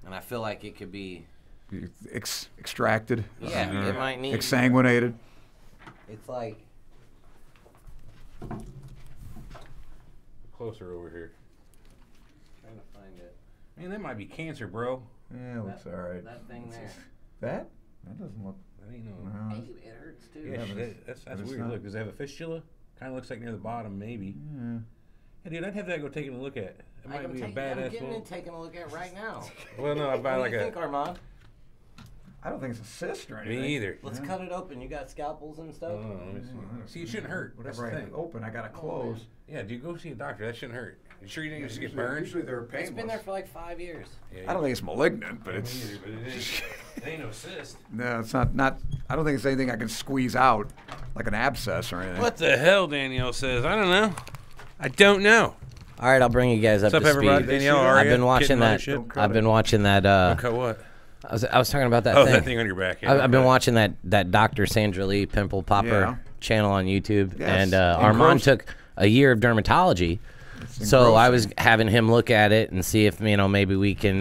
and I feel like it could be extracted. Yeah, it might need exsanguinated. It's like closer over here. Trying to find it. Man, that might be cancer, bro. Yeah, it looks all right. That thing there. That doesn't look. That ain't no. Hey, it hurts too. Yeah, but that's weird. Look, does it have a fistula? Kind of looks like near the bottom, maybe. Yeah. Hey, dude, I'd have that go taking a look at. It might be a badass I'm getting one. it taken a look at right now. Well, no, I buy What like do you a. think, Armand? I don't think it's a cyst or anything. Me either. Let's cut it open. You got scalpels and stuff? Oh, let me see. See, it shouldn't hurt. That's Whatever the I thing. open, I gotta close. Yeah, dude, go see a doctor. That shouldn't hurt. You sure you didn't just get burned? Usually they're painless. It's been there for like 5 years. Yeah, I don't think it's malignant, but Me it's. either, but it ain't no cyst. No, it's not. I don't think it's anything I can squeeze out, like an abscess or anything. What the hell, Danielle says? I don't know. I don't know. All right, I'll bring you guys up What's to up, everybody? speed. Danielle, how are I've you? been watching Getting that. shit? I've been watching that. Cut what? I was talking about that Oh, thing. that thing on your back. Yeah, I've been watching that Dr. Sandra Lee Pimple Popper channel on YouTube, Yes. and Armand took a year of dermatology, so I was having him look at it and see if maybe we can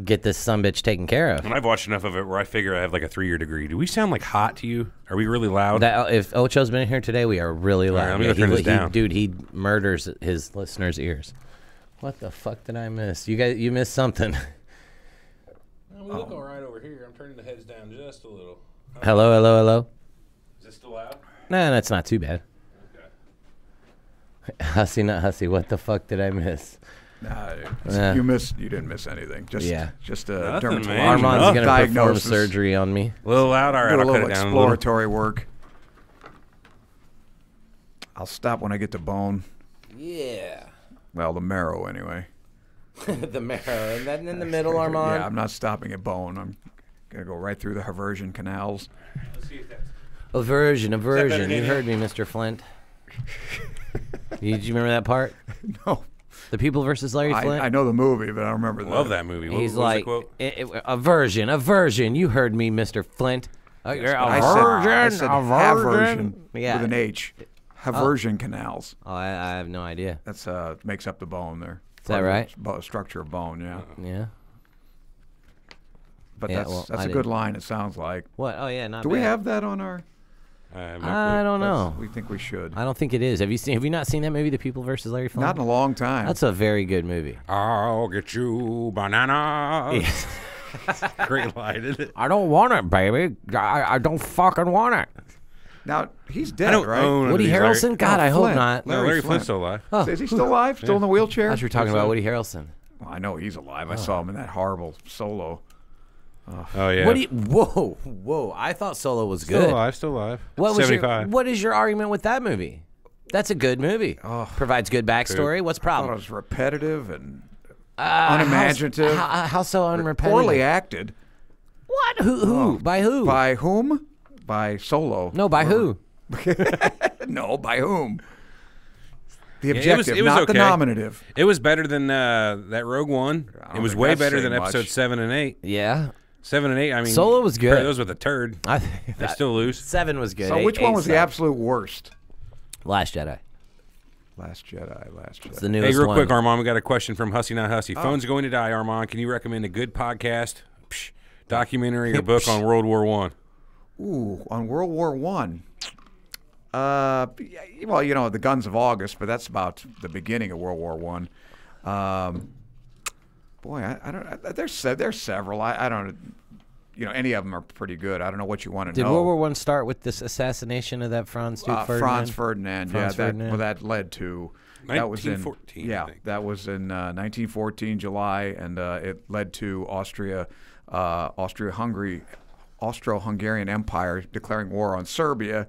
get this sumbitch taken care of. And I've watched enough of it where I figure I have like a 3-year degree. Do we sound like hot to you? Are we really loud? If Ocho's been in here today, we are really loud. Let me go turn this down. Dude, he murders his listeners' ears. What the fuck did I miss? You missed something. We look all right over here. I'm turning the heads down just a little. Hello. Is this still loud? Nah, that's not too bad. Okay. Hussy, not hussy. What the fuck did I miss? Nah, Yeah. you didn't miss anything. Just a Nothing, dermatological man. Armand's going to perform diagnosis. surgery on me. A little loud. All right, Do a I'll cut little it down a little. exploratory work. I'll stop when I get to bone. Yeah. Well, the marrow anyway. The marrow. And then in the middle, Armand. Yeah, I'm not stopping at bone. I'm gonna go right through the Haversian canals. Let's see if that's... Aversion. You Daniel? heard me, Mr. Flint. Did you remember that part? No, The People versus Larry Flint? I know the movie, but I don't remember that. Love that movie. He's what was like, the quote? aversion. You heard me, Mr. Flint. You're I said haversion Yeah. with an H. Haversian canals. Oh, I have no idea. That's makes up the bone there. Is that right? Structure of bone, yeah. Yeah. But Yeah, that's well, that's I a good line. It sounds like. What? Oh, yeah, not Do bad. we have that on our? I don't know. We think we should. I don't think it is. Have you not seen that movie, The People versus Larry Flint? Not in a long time. That's a very good movie. I'll get you bananas. Great line, isn't it? I don't want it, baby. I don't fucking want it. Now he's dead, I don't right? own Woody these, Harrelson? God, I hope Flint. not. No, Larry Flint's still alive. Oh. Is he still alive? Still in the wheelchair? I thought you were talking about Woody Harrelson. Well, I know he's alive. I saw him in that horrible Solo. Oh, yeah. Whoa! I thought Solo was good. Still alive. What was 75. what is your argument with that movie? That's a good movie. Provides good backstory. What's the I thought it problem? was repetitive and unimaginative. How so unrepetitive? Poorly acted. What? Who? By who? By whom? By Solo. No, by who? No, by whom? The it was- objective, it was not okay. the nominative. It was better than that Rogue One. don't It was think way that's better saying than much. episode 7 and 8. Yeah. 7 and 8, I mean. Solo was good. compare those with a turd. I They still lose. 7 was good. So which one was the absolute worst? Last Jedi. Last Jedi. It's the newest Hey, real one. quick, Armand, we got a question from Hussy Not Hussy. Phone's going to die, Armand. Can you recommend a good podcast, documentary, or book on World War I? Ooh, on World War One. Well, you know, the Guns of August, but that's about the beginning of World War One. Boy, I don't. There's several. I don't. You know, any of them are pretty good. I don't know what you want to Did know. World War One start with this assassination of that Franz dude, Ferdinand? Franz Ferdinand. Franz Yeah, Ferdinand. that led to. That was in 1914, I yeah, think. that was in 1914 July, and it led to Austro-Hungarian Empire declaring war on Serbia,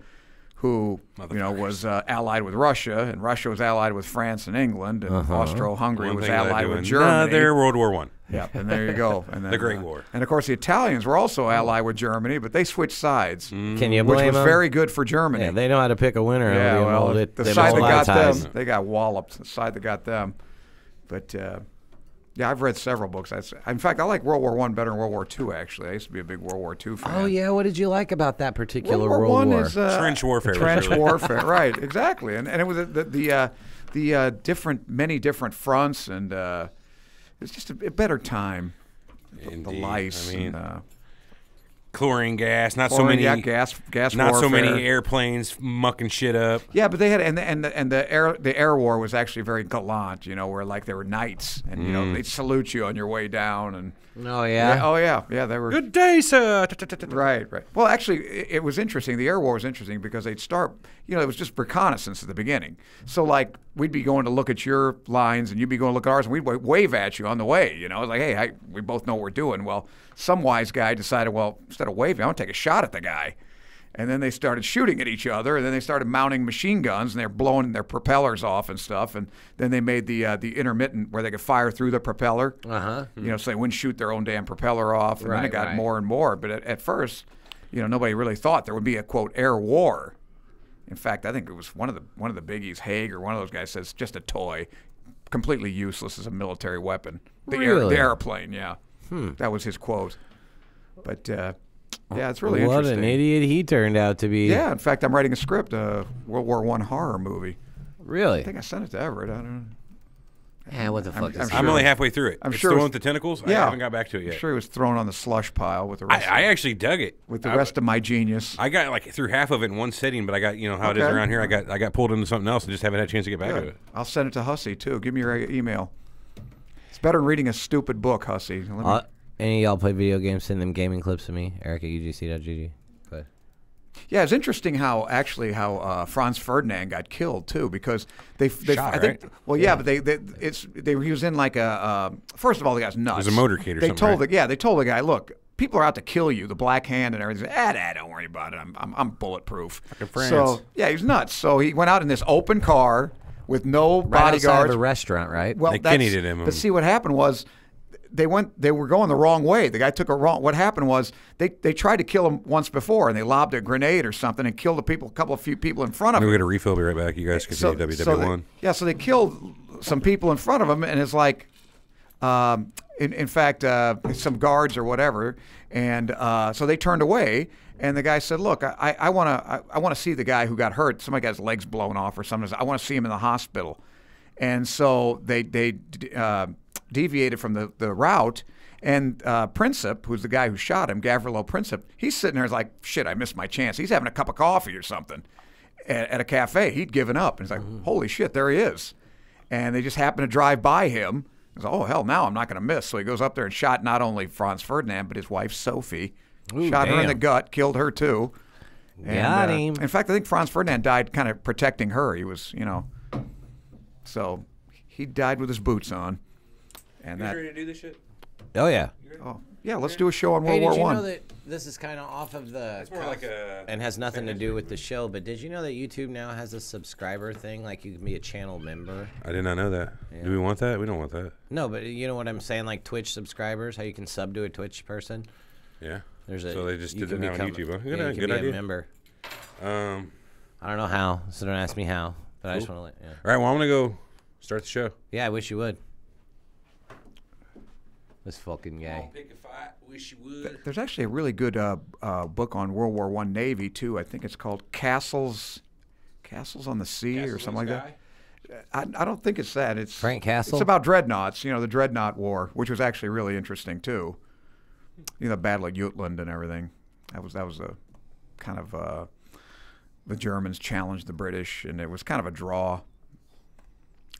who was allied with Russia, and Russia was allied with France and England, and Austro-Hungary was allied with Germany. Another World War I. Yeah, and there you go. And then, The Great War. And of course, the Italians were also allied with Germany, but they switched sides, Can you which blame was them? very good for Germany. Yeah, they know how to pick a winner. Yeah, well, the side that got them, they got walloped. The side that got them, but yeah, I've read several books. In fact, I like World War I better than World War II. Actually, I used to be a big World War II fan. Oh yeah, what did you like about that particular World War World War? One is Trench warfare was Trench really- warfare, right? Exactly, and it was the many different fronts, and it's just a better time. the lice. I mean, and, chlorine gas, not chlorine, so many. yeah, gas not warfare. so many airplanes mucking shit up. Yeah, but they had and the air war was actually very gallant. Where like they were knights, and they'd salute you on your way down, and Oh yeah. they were Good day, sir. right. Well, actually, it was interesting. The air war was interesting because they'd start. It was just reconnaissance at the beginning. So like we'd be going to look at your lines, and you'd be going to look at ours, and we'd wave at you on the way. It's like, hey, we both know what we're doing. Well, some wise guy decided, well, instead of waving, I'm gonna take a shot at the guy. And then they started shooting at each other, and then they started mounting machine guns, and they're blowing their propellers off and stuff. And then they made the intermittent where they could fire through the propeller. So they wouldn't shoot their own damn propeller off. And then it got more and more. But at first, nobody really thought there would be a quote air war. In fact, I think it was one of the biggies, Haig or one of those guys says just a toy, completely useless as a military weapon. The airplane, yeah. That was his quote. But. Yeah, it's really interesting. What an idiot he turned out to be. Yeah, in fact, I'm writing a script, a World War I horror movie. Really? I think I sent it to Everett. I don't know. Yeah, what the fuck is I'm only halfway through it. I'm it's sure the it one was- with the tentacles? Yeah. I haven't got back to it yet. I'm sure he was thrown on the slush pile with the rest. I actually dug it. with the rest of my genius. I got like through half of it in one sitting, but I got how it is Okay. around here. I got pulled into something else and just haven't had a chance to get back to Good. it. I'll send it to Hussey too. Give me your email. It's better than reading a stupid book, Hussey. Let me- Any of y'all play video games? Send them gaming clips to me. Eric at UGC.gg. Go ahead. Yeah, it's interesting how Franz Ferdinand got killed too, because they Shot, I think right? well yeah, but he was in like a first of all the guy's nuts. It was a motorcade or they something, told right? they told the guy, look, people are out to kill you, the Black Hand and everything. Don't worry about it. I'm bulletproof. Fucking France. So yeah, he's nuts. So he went out in this open car with no Right outside bodyguards. of a restaurant, right? Well, They that's- Kenny'd him. But see, what happened was they were going the wrong way. The guy took a wrong. What happened was they tried to kill him once before, and they lobbed a grenade or something and killed a few people in front of We're him. going to refill. Be right back. You guys can see WW1. So they killed some people in front of him, and it's like, in fact, some guards or whatever, and so they turned away. And the guy said, "Look, I want to see the guy who got hurt. Somebody got his legs blown off or something. I want to see him in the hospital." And so they deviated from the route. And Princip, who's the guy who shot him, Gavrilo Princip, he's sitting there like, shit, I missed my chance. He's having a cup of coffee or something at a cafe. He'd given up. And he's like, holy shit, there he is. And they just happened to drive by him. He's like, oh, hell, now I'm not going to miss. So he goes up there and shot not only Franz Ferdinand, but his wife, Sophie. Ooh, Shot her in damn. the gut, killed her too. And, Got him. In fact, I think Franz Ferdinand died kind of protecting her. He was, so he died with his boots on. And that, ready to do this shit? Oh yeah. oh yeah, let's do a show on Hey, World did War you know One. that this is kind of off of the It's more like a. and has nothing to do with the show? But did you know that YouTube now has a subscriber thing? Like you can be a channel member. I did not know that. Do we want that? We don't want that. No, but you know what I'm saying? Like Twitch subscribers, how you can sub to a Twitch person. Yeah. There's a So they just you did can it now on become- YouTube, huh? Yeah, Good- you good can be idea. a member. I I don't know how, so don't ask me how. But I just want to let. Yeah. All right. Well, I'm gonna go start the show. Yeah, I wish you would. This fucking guy. Pick a fight. Wish you would. There's actually a really good book on World War One Navy too. I think it's called Castles on the Sea or something like that. I don't think it's that. It's Frank Castle? It's about dreadnoughts. The Dreadnought War, which was actually really interesting too. The Battle of Jutland and everything. That was a kind of the Germans challenged the British, and it was kind of a draw.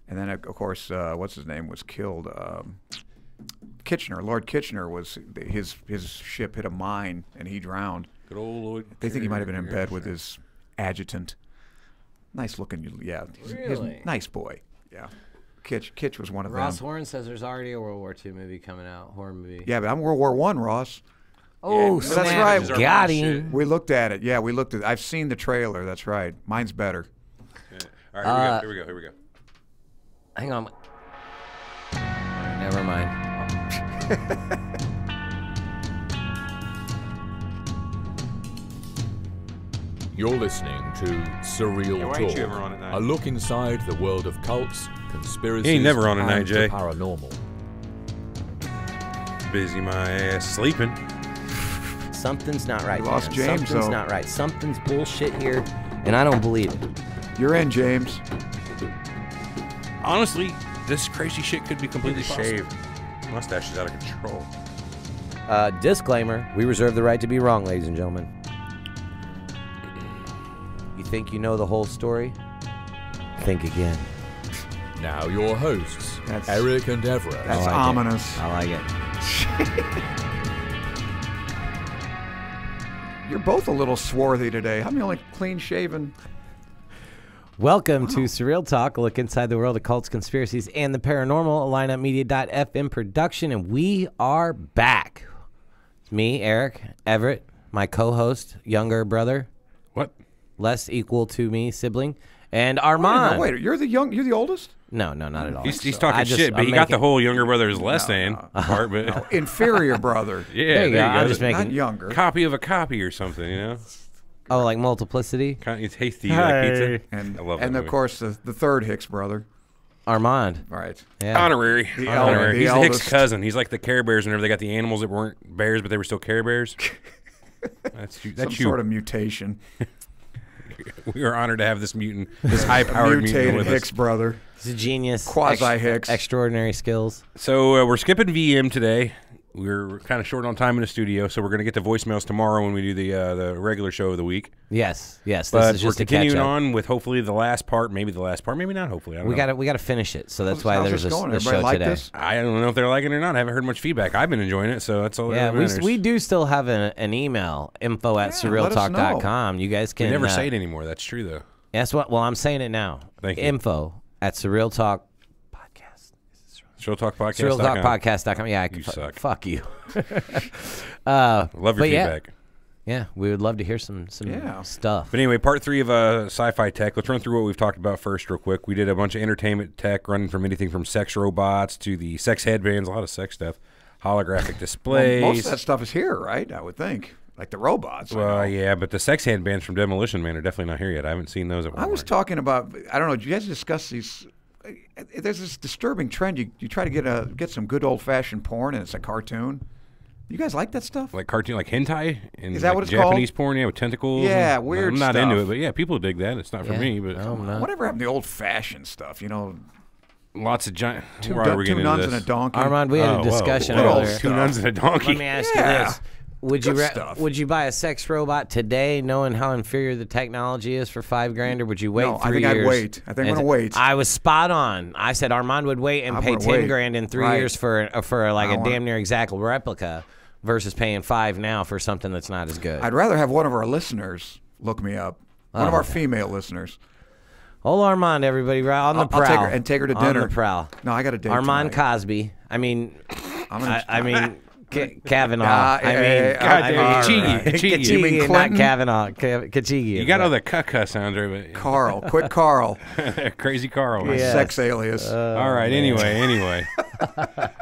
And then of course, what's his name was killed. Kitchener, Lord Kitchener was his ship hit a mine and he drowned. Good old Lloyd. They think he might have been in bed with his adjutant. Nice looking, yeah. Really? Nice boy, yeah. Kitch was one of Ross them. Horn says there's already a World War II movie coming out. Horror movie. Yeah, but I'm World War One, Ross. Oh, Yeah, snap. that's right. These are Got my him. shit. We looked at it. Yeah, we looked at it. I've seen the trailer. That's right. Mine's better. Yeah. All right. Here we go. Hang on. Never mind. You're listening to Surreal Yeah, why ain't Talk, you ever on at night? a look inside the world of cults, conspiracies, He ain't never on at night, and Jay. the paranormal. Busy my ass sleeping. Something's not right. We lost man. James, Something's though. not right. Something's bullshit here, and I don't believe it. You're in, James. Honestly, this crazy shit could be completely possible. shaved. Mustache is out of control. Disclaimer, we reserve the right to be wrong, ladies and gentlemen. You think you know the whole story? Think again. Now your hosts, That's- Eric and Everett. That's like it. ominous. I like it. You're both a little swarthy today. I'm the only clean-shaven. Welcome to Surreal Talk, a look inside the world of cults, conspiracies, and the paranormal, a lineupmedia.fm production, and we are back. It's me, Eric, Everett, my co-host, younger brother. What? Less equal to me, sibling, and Armand. Wait, you're the oldest? No, not at all. He's talking shit, but he got the whole younger brother is less than part, but Inferior brother. yeah, There you go. I'm just Not making younger. copy of a copy or something, you know? like multiplicity. Kind of tasty like pizza. And I love that of movie. course the third Hicks brother. Armand. Right. Yeah. Honorary. The Honorary. He's the Hicks eldest. cousin. He's like the Care Bears whenever they got the animals that weren't bears, but they were still Care Bears. That's you. Some sort of mutation. We are honored to have this mutant, this high-powered mutant Mutated with Hicks us. brother. He's a genius. Quasi-Hicks. Extraordinary skills. So we're skipping VM today. We're kind of short on time in the studio, so we're going to get the voicemails tomorrow when we do the regular show of the week. Yes. This But is we're just a continuing catch-up. on with hopefully the last part, maybe the last part, maybe not. Hopefully, I don't know. We got to finish it. So that's why How's there's this going? a Everybody show like today. this? I don't know if they're liking it or not. I haven't heard much feedback. I've been enjoying it, so that's all. Yeah, that matters. we do still have an email, info@surrealtalk.com. You guys We can never say it anymore. That's true, though. That's what. Well, I'm saying it now. Thank you. Info@surrealtalk podcast. SurrealTalkPodcast.com. SurrealTalkPodcast.com. Yeah, You suck. Fuck you. Love your but yeah. feedback. Yeah, we would love to hear some stuff. But anyway, part 3 of Sci Fi Tech. Let's run through what we've talked about first, real quick. We did a bunch of entertainment tech, running from anything from sex robots to the sex headbands, a lot of sex stuff, holographic displays. Well, most of that stuff is here, right? I would think. Like the robots. I know. Well, yeah, but the sex headbands from Demolition Man are definitely not here yet. I haven't seen those at Walmart. I was talking about, I don't know, did you guys discuss these? There's this disturbing trend. You try to get some good old-fashioned porn, and it's a cartoon. You guys like that stuff? Like cartoon, like hentai? And Is that like what it's Japanese called? porn, yeah, with tentacles? Yeah, and, weird I'm not into stuff. it, but yeah, people dig that. It's not for Yeah. me, but No, no. Whatever happened to the old-fashioned stuff, you know? lots of giant. Two Why are we two getting nuns into and this? a donkey. Armand, we had Oh, a whoa. discussion Good old earlier. stuff. Two nuns and a donkey. Let me ask Yeah. you this. Would Good you stuff. would you buy a sex robot today, knowing how inferior the technology is for $5,000, or would you wait No, 3 I think years? I'd wait. I think I'm and- gonna wait. I was spot on. I said Armand would wait and I'm pay gonna $10,000 wait. in 3 Right. years for like I a want- damn near exact replica, versus paying $5 now for something that's not as good. I'd rather have one of our listeners look me up. One of our female listeners. Hold Armand, everybody, right on the I'll prowl. take her to On dinner. the prowl. No, I got a date Armand tonight. Cosby. I mean, I'm gonna, I mean. Kavanaugh. Ah, I mean, eh, God I damn mean, it, all Cheeky, right. Cheeky. You mean Kachigi, not Clinton? Kavanaugh. Kachigi. You got all the cuh sounds right, but Carl. Quick Carl. Crazy Carl. My Yeah. sex alias. All right. Anyway.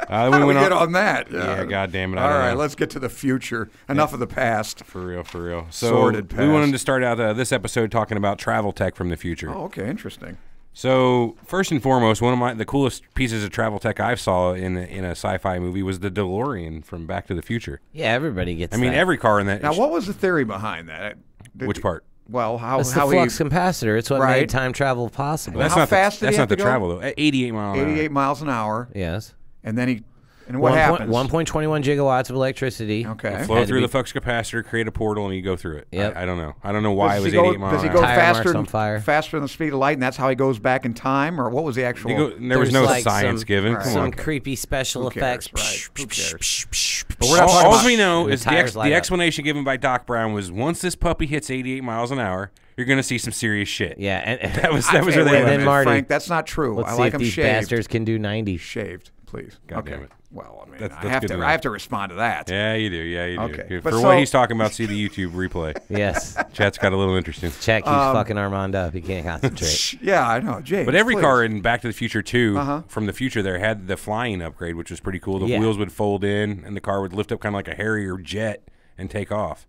How do we get on that? Yeah, God damn it. I All don't right, know. let's get to the future. Enough of the past. For real. So Sordid we past. wanted to start out this episode talking about travel tech from the future. Oh, okay, interesting. So first and foremost, one of the coolest pieces of travel tech I've saw in a sci-fi movie was the DeLorean from Back to the Future. Yeah, everybody gets I mean, that. every car in that. Now, what was the theory behind that? Which part? Well, how It's the how flux he capacitor. It's what Right. made time travel possible. That's how not fast did that's he not have the to go? travel though. At 88 miles an hour. 88 miles an hour, Yes. and then what happens? 1.21 gigawatts of electricity. Okay. Flow Had to through be- the flux capacitor, create a portal, and you go through it. Yep. I don't know. I don't know why it Does was he go, 88 miles Does he an go hour. Tire faster marks on fire. faster than the speed of light, and that's how he goes back in time, or what was the actual? There was There's no like science some- given. Right. Come Some on. creepy special Who effects. cares, right? Who cares? But we're not talking All about- we know The is tires light the up. explanation given by Doc Brown was once this puppy hits 88 miles an hour, you're going to see some serious shit. Yeah, and That was Hey, where wait they a then went. minute, Marty- Frank, that's not true. let's I see like if him these shaved. bastards can do 90. Shaved, please. God okay. damn it. Well, I mean, That's I have good to. to know. I have to respond to that. Yeah, you do. Yeah, you do. Okay. Good. But For so- what he's talking about, see the YouTube replay. Yes. Chat's got a little interesting. Check keeps fucking Armand up. He can't concentrate. Yeah, I know, James. But every please. car in Back to the Future 2 Uh-huh. from the future there had the flying upgrade, which was pretty cool. The Yeah. wheels would fold in, and the car would lift up kind of like a Harrier jet and take off.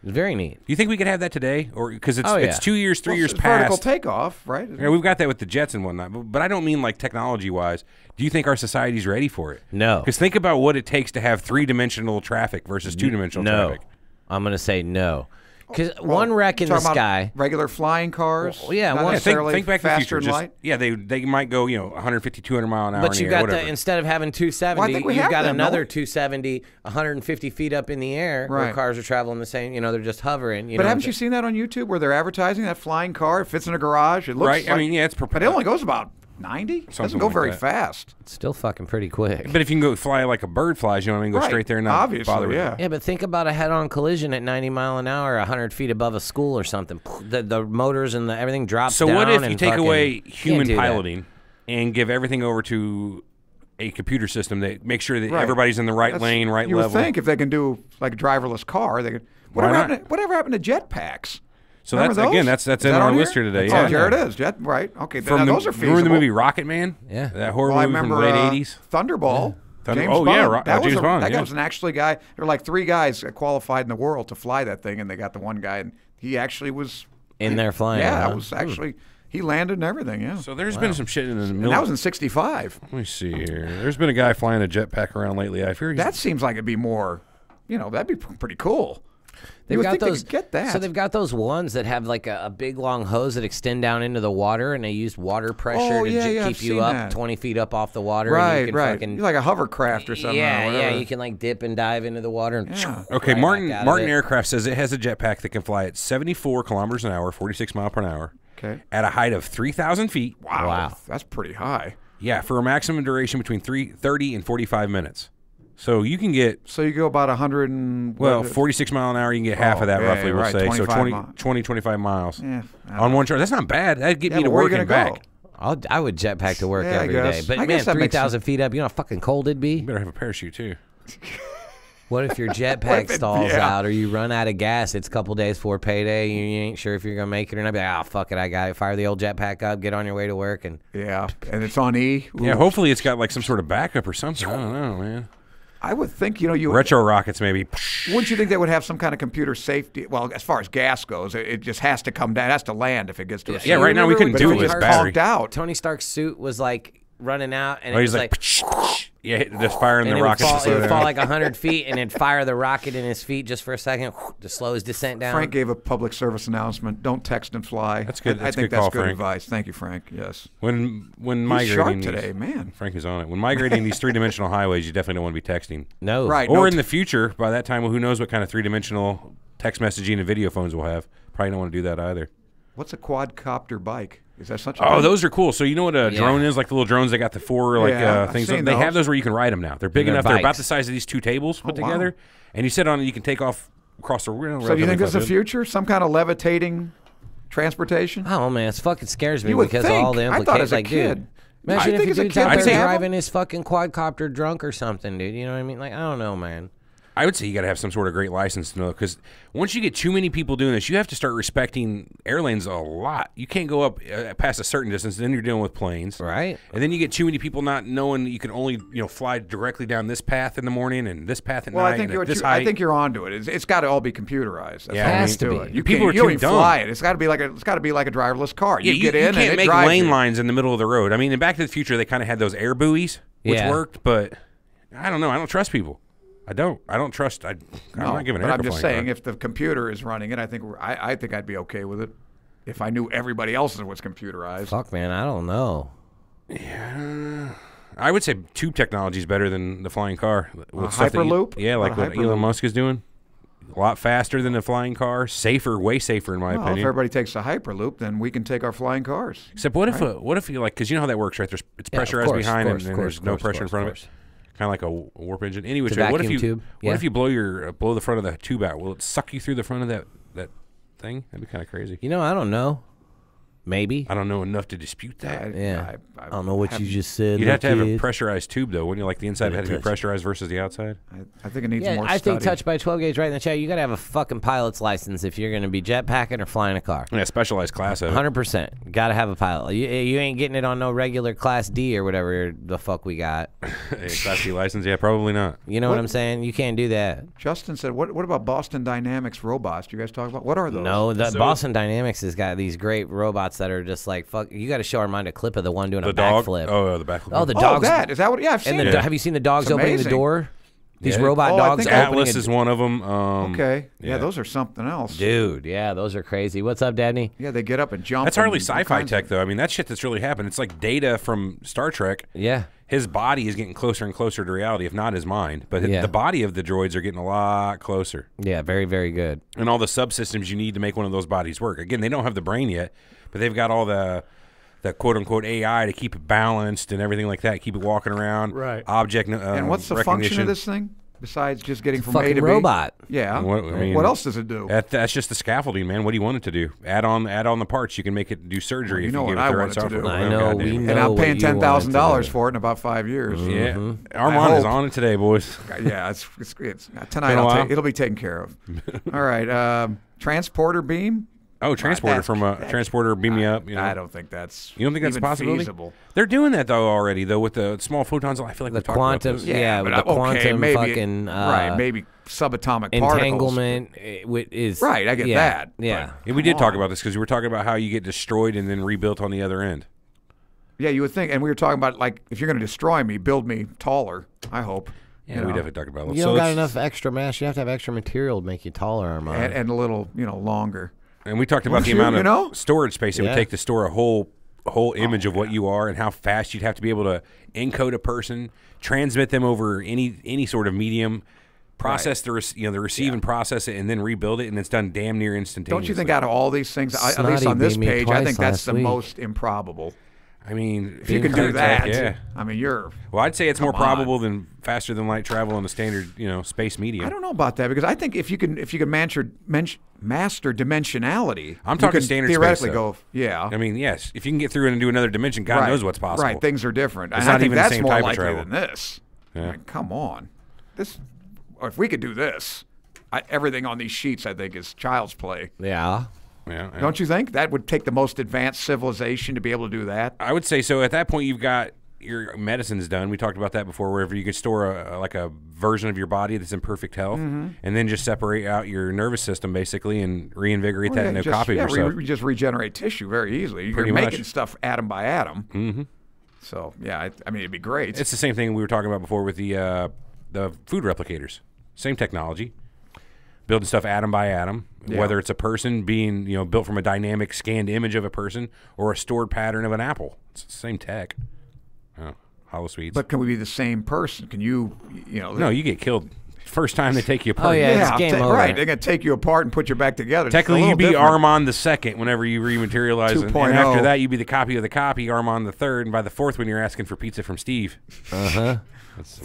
Very neat. Do you think we could have that today? Or because it's Oh, yeah. it's 2 years, 3 Well, years it's vertical past. takeoff, right? Yeah, we've got that with the jets and whatnot, but I don't mean like technology-wise. Do you think our society's ready for it? No. Because think about what it takes to have three-dimensional traffic versus two-dimensional No. traffic. I'm going to say no. Because one wreck in the Talking about sky. regular flying cars. Well, yeah, not one- necessarily think back to the faster future. than light. Yeah, they might go 150, 200 mile an hour. But in you the air, got whatever. instead of having 270, Well, I think we you've have got them, another don't we? 270, 150 feet up in the air, where Right. cars are traveling the same. You know, they're just hovering. But haven't you seen that on YouTube where they're advertising that flying car? It fits in a garage. It looks Right, I like- mean, yeah, it's but it only goes about 90. It doesn't Something go like very that. fast. It's still fucking pretty quick. But if you can go fly like a bird flies, you know what I mean? Go Right. straight there and not Obviously, bother with yeah. Yeah, but think about a head-on collision at 90 mile an hour, 100 feet above a school or something. The motors and everything drops So down. what if you and take fucking- away Can't human do that. piloting and give everything over to a computer system that makes sure that Right. everybody's in the right That's- lane, right you level? would think if they can do like a driverless car, they could. Why not? Whatever happened to jetpacks? So Remember that's again, those? that's Is in that our on list here today. Oh, Yeah, here it is. Right. Okay. From Now, the, those are feasible. remember the movie Rocket Man? Yeah. that horror Well, I movie from remember the late '80s. Thunderball. Thunder- James oh, Bond. yeah, that was James Bond, That yeah. guy was an actually guy. There were like 3 guys qualified in the world to fly that thing, and they got the one guy, and he actually was In there flying. Yeah, huh? that was actually he landed and everything. Yeah. So there's been some shit in the And middle. that was in '65. Let me see here. There's been a guy flying a jetpack around lately. I fear he's That seems like it'd be more. That'd be pretty cool. They've You would got think they those. could get that. So they've got those ones that have like a big long hose that extend down into the water, and they use water pressure Oh, to yeah, yeah, keep I've you seen up that. 20 feet up off the water. and you Right, can right. Fucking, You're like a hovercraft or something. yeah, or yeah. whatever. You can like dip and dive into the water. And Yeah. okay. right Martin back out of Martin it. Aircraft says it has a jetpack that can fly at 74 kilometers an hour, 46 mile per hour, Okay. at a height of 3,000 feet. Wow. That's pretty high. Yeah, for a maximum duration between 30 and 45 minutes. So you can get So you go about 100 and 46 mile an hour. You can get half Oh, of that yeah, roughly. We'll right, say so 25 25 miles Yeah, on one charge. That's not bad. That'd get me to where are work you and gonna back. go? I would jetpack to work Yeah, I every day. guess. But I man, guess that makes 3,000 feet up, you know how fucking cold it'd be? You better have a parachute too. What if your jetpack if it- stalls yeah. out or you run out of gas? It's a couple days before payday. You ain't sure if you're going to make it or not. Be like, oh, fuck it. I got it. Fire the old jetpack up. Get on your way to work. And Yeah, and it's on E. Yeah, Ooh. hopefully it's got like some sort of backup or something. I don't know, man. I would think you Retro rockets maybe. Wouldn't you think they would have some kind of computer safety? Well, as far as gas goes, it just has to come down. It has to land if it gets to a Yeah, right now we couldn't But do if it with it's battery. conked out. Tony Stark's suit was like running out. And Oh, it he's was like, yeah, just firing and the it would rockets. fall, to slow it would down. fall like 100 feet and it'd fire the rocket in his feet just for a second to slow his descent down. Frank gave a public service announcement: "Don't text and fly." That's good. I That's think good that's call, good Frank. advice. Thank you, Frank. Yes. When He's migrating sharp these, today, man. Frank is on it. When migrating these 3-dimensional highways, you definitely don't want to be texting. No. Right. Or no in the future, by that time, well, who knows what kind of 3-dimensional text messaging and video phones we'll have. Probably don't want to do that either. What's a quadcopter bike? Is that such a Oh, thing? those are cool. So you know what a Yeah. drone is? Like the little drones. They got the 4 like Yeah, I've things. seen They have those. those where you can ride them now. They're big And they're enough. They're about bikes. the size of these 2 tables put Oh, wow. together, and you sit on it. You can take off across the room. So do you think this is the future? Some kind of levitating transportation? Oh, man. It fucking scares me You would because of all the think. I implications. thought as a like, kid. dude, I imagine think if as a a dude's kid out they'd there have 'em. driving his fucking quadcopter drunk or something, dude. You know what I mean? Like, I don't know, man. I would say you got to have some sort of great license to know, because once you get too many people doing this, you have to start respecting airlanes a lot. You can't go up past a certain distance, then you're dealing with planes, Right. And then you get too many people not knowing that you can only fly directly down this path in the morning and this path at Well, night. I think and at this I height. think you're onto it. It's got to all be computerized. That's Yeah, all it there has is to to be. it. You People can't, are you don't too even dumb. fly it. It's got to be like a driverless car. Yeah, you get in and can't it make drives lane you. lines in the middle of the road. I mean, in Back to the Future, they kind of had those air buoys, which Yeah. worked, but I don't know. I don't trust people. I don't trust. I'm not giving but Eric I'm a just flying saying, car. if the computer is running it, I think I think I'd be okay with it if I knew everybody else's was computerized. Fuck, man. I don't know. I would say tube technology is better than the flying car. With stuff that Hyperloop? yeah, like What a what Elon Hyperloop? Musk is doing. A lot faster than the flying car. Safer, way safer in my Well, if opinion. everybody takes the Hyperloop, then we can take our flying cars. Except what if you like, because you know how that works, right? It's Yeah, of pressurized course, behind of course, and of there's course, no of pressure in course, front of of it. Kind of like a warp engine. Anyway, It's a what if vacuum you tube. what Yeah. if you blow the front of the tube out? Will it suck you through the front of that thing? That'd be kind of crazy. You know, I don't know. Maybe. I don't know enough to dispute that. Yeah. I don't know what you just said. You'd have to have a kid. pressurized tube, though, wouldn't you? Like the inside Yeah, had to be touch. pressurized versus the outside. I think it needs Yeah, more I study. think touch by 12 gauge right in the chat. You got to have a fucking pilot's license if you're going to be jetpacking or flying a car. Yeah, specialized class of it. 100%. Got to have a pilot. You ain't getting it on no regular Class D or whatever the fuck we got. Class D license? Yeah, probably not. You know what I'm saying? You can't do that. Justin said, "What about Boston Dynamics robots? Do you guys talk about what are those?" No, that Boston Dynamics has got these great robots that are just like fuck. You got to show our mind a clip of the one doing The a dog? backflip. Oh, the backflip. Oh, the Oh, dogs. that is that what? Yeah, I've seen And it. have you seen the dogs It's opening the amazing. door? These Yeah. robot Oh, I dogs. think opening Atlas is one of them. Okay. Yeah, yeah. those are something else. Dude, yeah, those are crazy. What's up, Dabney? Yeah, they get up and jump. That's hardly and all sci-fi kinds tech, of- though. I mean, that shit that's really happened. It's like Data from Star Trek. Yeah. His body is getting closer and closer to reality, if not his mind. But Yeah. the body of the droids are getting a lot closer. Yeah, very, very good. And all the subsystems you need to make one of those bodies work. Again, they don't have the brain yet, but they've got all the quote-unquote AI to keep it balanced and everything like that, keep it walking around. Right. Object And what's the function recognition. of this thing besides just getting from A Fucking to B? robot. Yeah. What- I mean, what else does it do? That's just the scaffolding, man. What do you want it to do? Add on the parts. You can make it do surgery You if know you what give it I the right want it to software. do. I Oh, know, goddamn. we know. And I'm what paying you want it to $10,000 do. for it in about 5 years. Yeah, I Armand is hope. on it today, boys. Yeah, it's tonight. Been a while? It'll be taken care of. All right, transporter beam. Oh, transporter that's- from a transporter, beam me up. You know. I don't think that's. You don't think that's a even possibility? feasible. They're doing that though already, though, with the small photons. I feel like The we talked about quantum, this. yeah, with but the quantum maybe, fucking right, maybe subatomic entanglement is Right, I get yeah, that, Yeah, Yeah, we did Come talk on. about this because we were talking about how you get destroyed and then rebuilt on the other end. Yeah, you would think, and we were talking about like if you're going to destroy me, build me taller. I hope. Yeah, you we know, definitely talked about it. you So don't got let's- enough extra mass. You have to have extra material to make you taller, Armand. and a little, longer. And we talked about Wouldn't the you, amount you of know? storage space it Yeah. would take to store a whole image of what you are and how fast you'd have to be able to encode a person, transmit them over any sort of medium, process the receive and process it, and then rebuild it, and it's done damn near instantaneously. Don't you think out of all these things, at least Snotty on this beat me page, I twice think that's last the week. most improbable. I mean, If you can do that, yeah. I mean, you're. Well, I'd say it's more Come on. probable than faster than light travel in the standard, space medium. I don't know about that because I think if you can master dimensionality, I'm you talking can standard space, theoretically though. go. Yeah. I mean, yes, if you can get through it and do another dimension, God right, knows what's possible. Right, things are different. It's And not I think even the that's same more type of likely travel. than this. Yeah. I mean, come on, or if we could do this, everything on these sheets, I think, is child's play. yeah. Yeah, Don't you think that would take the most advanced civilization to be able to do that? I would say so. At that point, you've got your medicine's done. We talked about that before, wherever you could store a version of your body that's in perfect health, and then just separate out your nervous system basically and reinvigorate that into a copy of yourself. We just regenerate tissue very easily. You're Pretty making much. stuff atom by atom. Mm-hmm. So yeah, I mean, it'd be great. It's the same thing we were talking about before with the food replicators. Same technology, building stuff atom by atom. Yeah. Whether it's a person being built from a dynamic scanned image of a person or a stored pattern of an apple, it's the same tech. Oh, hollow sweets. But can we be the same person? Can you, no, you get killed first time they take you apart. Oh, yeah. It's game over. right. They're gonna take you apart and put you back together. It's a Technically, little you'd be different. Armand the second whenever you rematerialize, and 2.0. after that, you'd be the copy of the copy, Armand the third, and by the fourth one, you're asking for pizza from Steve.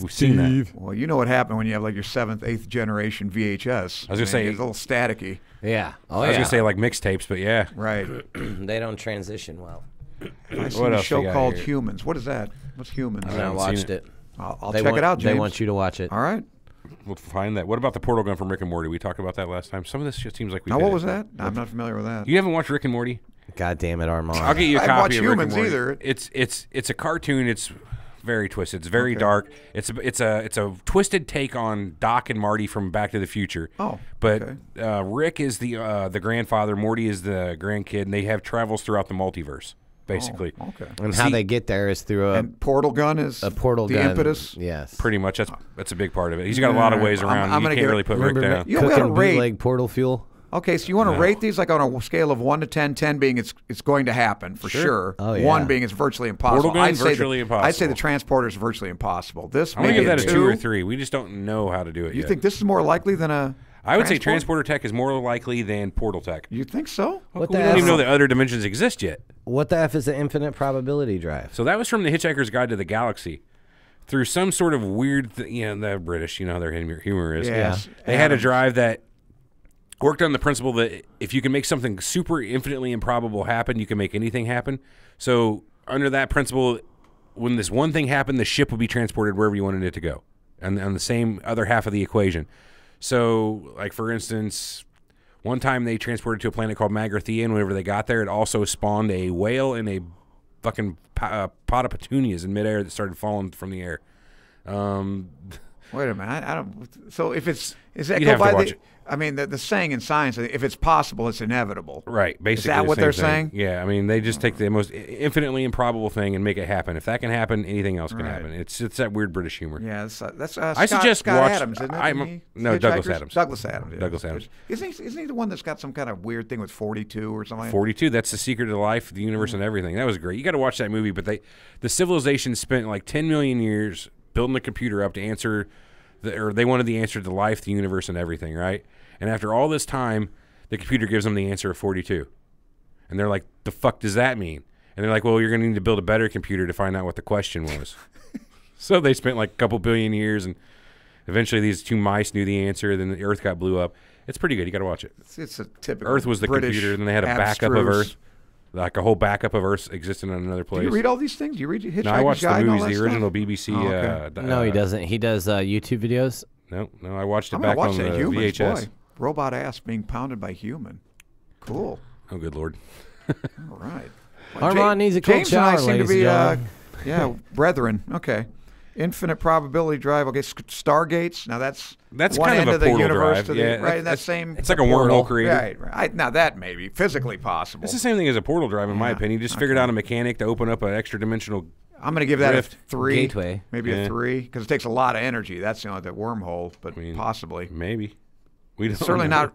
We've seen that. Well, you know what happened when you have like your 7th, 8th generation VHS. I was gonna say- it's a little staticky. Yeah. Oh, I was yeah. gonna say like mixtapes, but yeah. Right. They don't transition well. I seen What a else show you got called here? Humans. What is that? What's Humans? I haven't watched seen it. I'll They check want- it out, James. They want you to watch it. All right. We'll find that. What about the portal gun from Rick and Morty? We talked about that last time. Some of this just seems like we. Now, did what it. was that? I'm not familiar with that. You haven't watched Rick and Morty? God damn it, Armand. I'll get you a I haven't copy watched of Rick and Humans Morty. either. It's a cartoon. It's very twisted. It's very dark. It's a twisted take on Doc and Marty from Back to the Future. Oh, but okay. Rick is the grandfather. Morty is the grandkid, and they have travels throughout the multiverse, basically. Oh, okay. And how they get there is through And portal gun is a portal the gun. impetus. Yes. Pretty much, that's a big part of it. He's got a lot of ways I'm around. gonna You can't give it- really put Rick Remember down. You know, we cooking gotta rate- bootleg portal fuel? Okay, so you want to rate these like on a scale of 1 to 10, 10 being it's going to happen for sure. Oh, yeah. 1 being it's virtually impossible. Portal gun, I'd say virtually impossible. I'd say the transporter is virtually impossible. This I'm gonna maybe give that a 2 2 or 3. We just don't know how to do it You yet. think this is more likely than a? I would say transporter tech is more likely than portal tech. You think so? What We the don't even F? know that other dimensions exist yet. What the F is the infinite probability drive? So that was from the Hitchhiker's Guide to the Galaxy. Through some sort of weird, the British, how their humor is. Yes. They had a Atoms. drive that worked on the principle that if you can make something super infinitely improbable happen, you can make anything happen. So under that principle, when this one thing happened, the ship would be transported wherever you wanted it to go, and on the same other half of the equation. So, like for instance, one time they transported to a planet called Magrathea, and whenever they got there, it also spawned a whale and a fucking pot of petunias in midair that started falling from the air. Wait a minute. I don't. So if it's is that You'd go have to by watch the? it. I mean, the saying in science, if it's possible, it's inevitable. Right. Basically, that the what same they're thing. saying? Yeah. I mean, they just take the most infinitely improbable thing and make it happen. If that can happen, anything else can Right. happen. It's that weird British humor. Yeah, that's I Scott, suggest Scott watch. Adams, isn't it? No, Douglas Adams. Douglas Adams. Yeah. Douglas Adams. Isn't he the one that's got some kind of weird thing with 42 or something? 42. That's the secret of life, the universe, and everything. That was great. You got to watch that movie. But the civilization spent like 10 million years building a computer up to answer, or they wanted the answer to life, the universe, and everything, right? And after all this time, the computer gives them the answer of 42. And they're like, the fuck does that mean? And they're like, well, you're going to need to build a better computer to find out what the question was. So they spent like a couple billion years, and eventually these two mice knew the answer. Then the Earth got blew up. It's pretty good. You got to watch it. It's a typical Earth was the British computer, and then they had a backup of Earth. Like a whole backup of Earth existing on another place. Do you read all these things? Do you read Hitchhiker's No, I watched the Guide and all movies, that the original stuff? BBC. Oh, okay. No, he doesn't. He does YouTube videos. No, I watched it I'm back gonna on watch the that. Humans, VHS. boy. Robot ass being pounded by human. Cool. Oh, good lord. All right. Armand needs a cold James and I shower, seem to ladies be, and yeah, brethren. Okay. Infinite probability drive. Okay, Stargates. Now that's one kind end of a of the portal universe drive. to the Yeah, right. And that that's- same. it's like a wormhole created. Right. Now that may be physically possible. It's the same thing as a portal drive, in my Yeah, opinion. You just figured out a mechanic to open up an extra dimensional. I'm going to give that Rift. a 3. Gateway. Maybe Yeah. a 3 because it takes a lot of energy. That's the wormhole, but possibly. Maybe. We don't It's certainly know. not.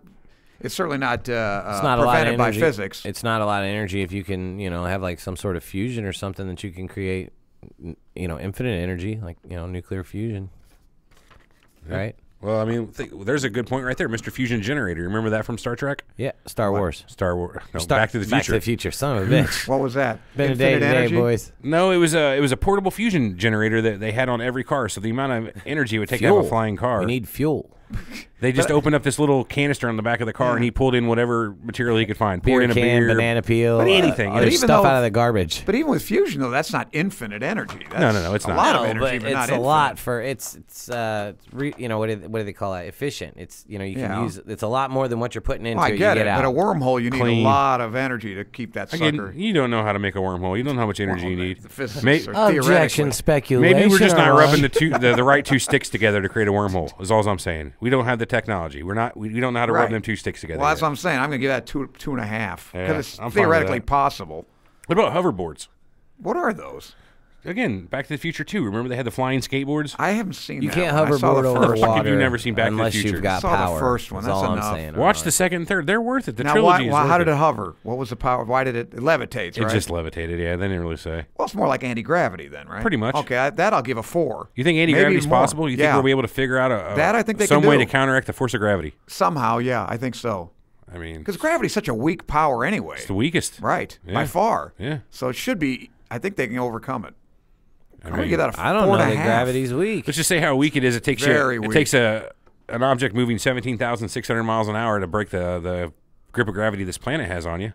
It's certainly not. It's not a lot of prevented by energy. physics. It's not a lot of energy if you can, have like some sort of fusion or something that you can create, infinite energy, like nuclear fusion. Right? Well, I mean, there's a good point right there. Mr. Fusion Generator. Remember that from Star Trek? Yeah. Star Wars. Star Wars. No, Back to the Future. Back to the Future. Son of a bitch. What was that? Been a day Infinite today, energy? boys. No, it was a portable fusion generator that they had on every car. So the amount of energy it would take to have a flying car. We need fuel. They just opened up this little canister on the back of the car, and he pulled in whatever material he could find. Beer Poured in a can, beer, banana peel, but anything. There's even stuff though- out of the garbage. But even with fusion, though, that's not infinite energy. That's No, it's a not. lot No, of energy, but but not it's a infinite. lot for what do they call that? Efficient. It's you can Yeah. use. It's a lot more than what you're putting into Well, I it. get you it, get but out. a wormhole, you need Clean. a lot of energy to keep that sucker. Again, you don't know how to make a wormhole. You don't know how much energy you need. The physics May- are theoretically. Objection, speculation. Maybe we're just not or rubbing the right two sticks together to create a wormhole. Is all I'm saying. We don't have the technology. We don't know how to rub Right. them two sticks together. Well, that's yet. what I'm saying. I'm going to give that 2.5 Yeah, because it's I'm fine with theoretically that. possible. What about hoverboards? What are those? Again, Back to the Future 2. Remember they had the flying skateboards? I haven't seen You that can't one. I saw hoverboard the over first the one. How come water you've never seen Back to the unless Future? you've got Saw the power. first one. That's all That's I'm enough. saying. Watch the second and third. They're worth it. The Now, trilogy is how worth did it hover? What was the power? Why did it levitates, It right? just levitated. Yeah, they didn't really say. Well, it's more like anti-gravity then, right? Pretty much. Okay, that I'll give a 4. You think anti-gravity is Maybe more. possible? You think Yeah. we'll be able to figure out That I think they some can way do. to counteract the force of gravity? Somehow, yeah, I think so. I mean, Because gravity's such a weak power anyway. it's the weakest. Right, Yeah. by far. Yeah. So it should be. I think they can overcome it. I'm gonna mean, give that a I don't know 4.5. that gravity's weak. Let's just say how weak it is. It takes Very it weak. takes an object moving 17,600 miles an hour to break the grip of gravity this planet has on you.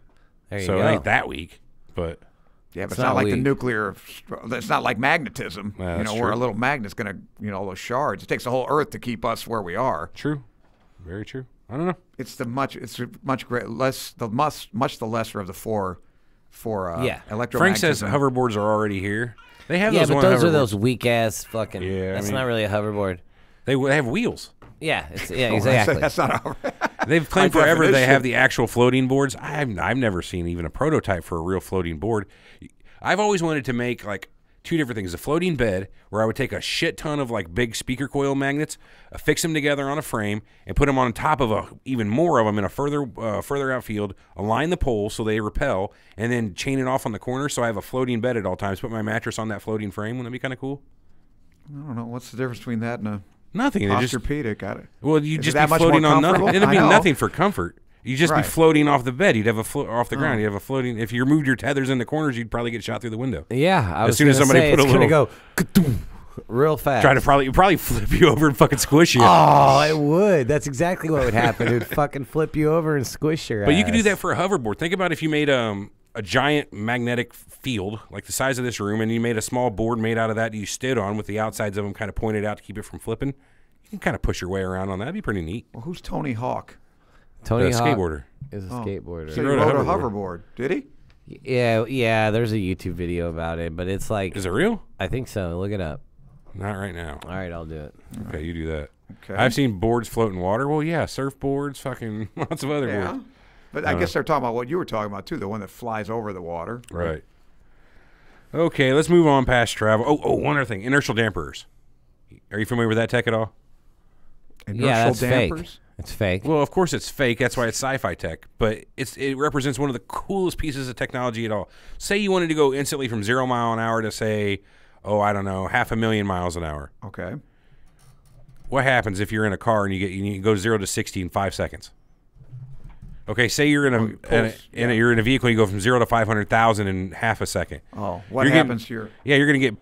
There you So go. it ain't that weak, but Yeah, but it's not not like the weak. nuclear. It's not like magnetism. Yeah, that's where true. a little magnet's gonna, all those shards. It takes the whole Earth to keep us where we are. true, very true. I don't know. It's much less the much the lesser of the four Yeah. electromagnetism. Frank says hoverboards are already here. They have Yeah, those but one those are hoverboards. those weak ass fucking. Yeah, I that's mean- not really a hoverboard. They have wheels. Yeah, yeah, Oh, exactly. That's not a. They've claimed High forever they definition. have the actual floating boards. I've never seen even a prototype for a real floating board. I've always wanted to make like two different things: a floating bed where I would take a shit ton of like big speaker coil magnets, fix them together on a frame, and put them on top of even more of them in a further outfield. Align the poles so they repel, and then chain it off on the corner so I have a floating bed at all times. Put my mattress on that floating frame. Wouldn't that be kind of cool? I don't know what's the difference between that and a Nothing. It just posturpedic. well, you'd Is just it that be much more floating on nothing. comfortable? It'd be I know. nothing for comfort. You'd just Right. be floating off the bed. You'd have off the ground. You'd have a floating. If you removed your tethers in the corners, you'd probably get shot through the window. Yeah, I was soon as gonna somebody say, put a it's gonna little- go ka-doom real fast. Try to probably flip you over and fucking squish you. Oh, it would. That's exactly what would happen. It would fucking flip you over and squish your ass. But you could do that for a hoverboard. Think about if you made a giant magnetic field like the size of this room, and you made a small board made out of that you stood on with the outsides of them kind of pointed out to keep it from flipping. You can kind of push your way around on that. That'd be pretty neat. Well, who's Tony Hawk? Tony The Hawk skateboarder. is a skateboarder. So he rode a rode a hoverboard. hoverboard. Did he? Yeah. There's a YouTube video about it, but it's like Is it real? I think so. Look it up. Not right now. All right, I'll do it. Okay, you do that. Okay. I've seen boards float in water. Well, yeah, surfboards, fucking lots of other Yeah. boards. But I guess they're talking about what you were talking about, too, the one that flies over the water. Right. Okay, let's move on past travel. Oh, one other thing. Inertial dampers. Are you familiar with that tech at all? Inertial Yeah, that's dampers? fake. It's fake. Well, of course it's fake. That's why it's Sci Fi Tech. But it represents one of the coolest pieces of technology at all. Say you wanted to go instantly from 0 mile an hour to, say, I don't know, 500,000 miles an hour. Okay. What happens if you're in a car and you go 0 to 60 in 5 seconds? Okay, say you're in you're in a vehicle and you go from 0 to 500,000 in half a second. Oh, what happens here? Yeah, you're going to get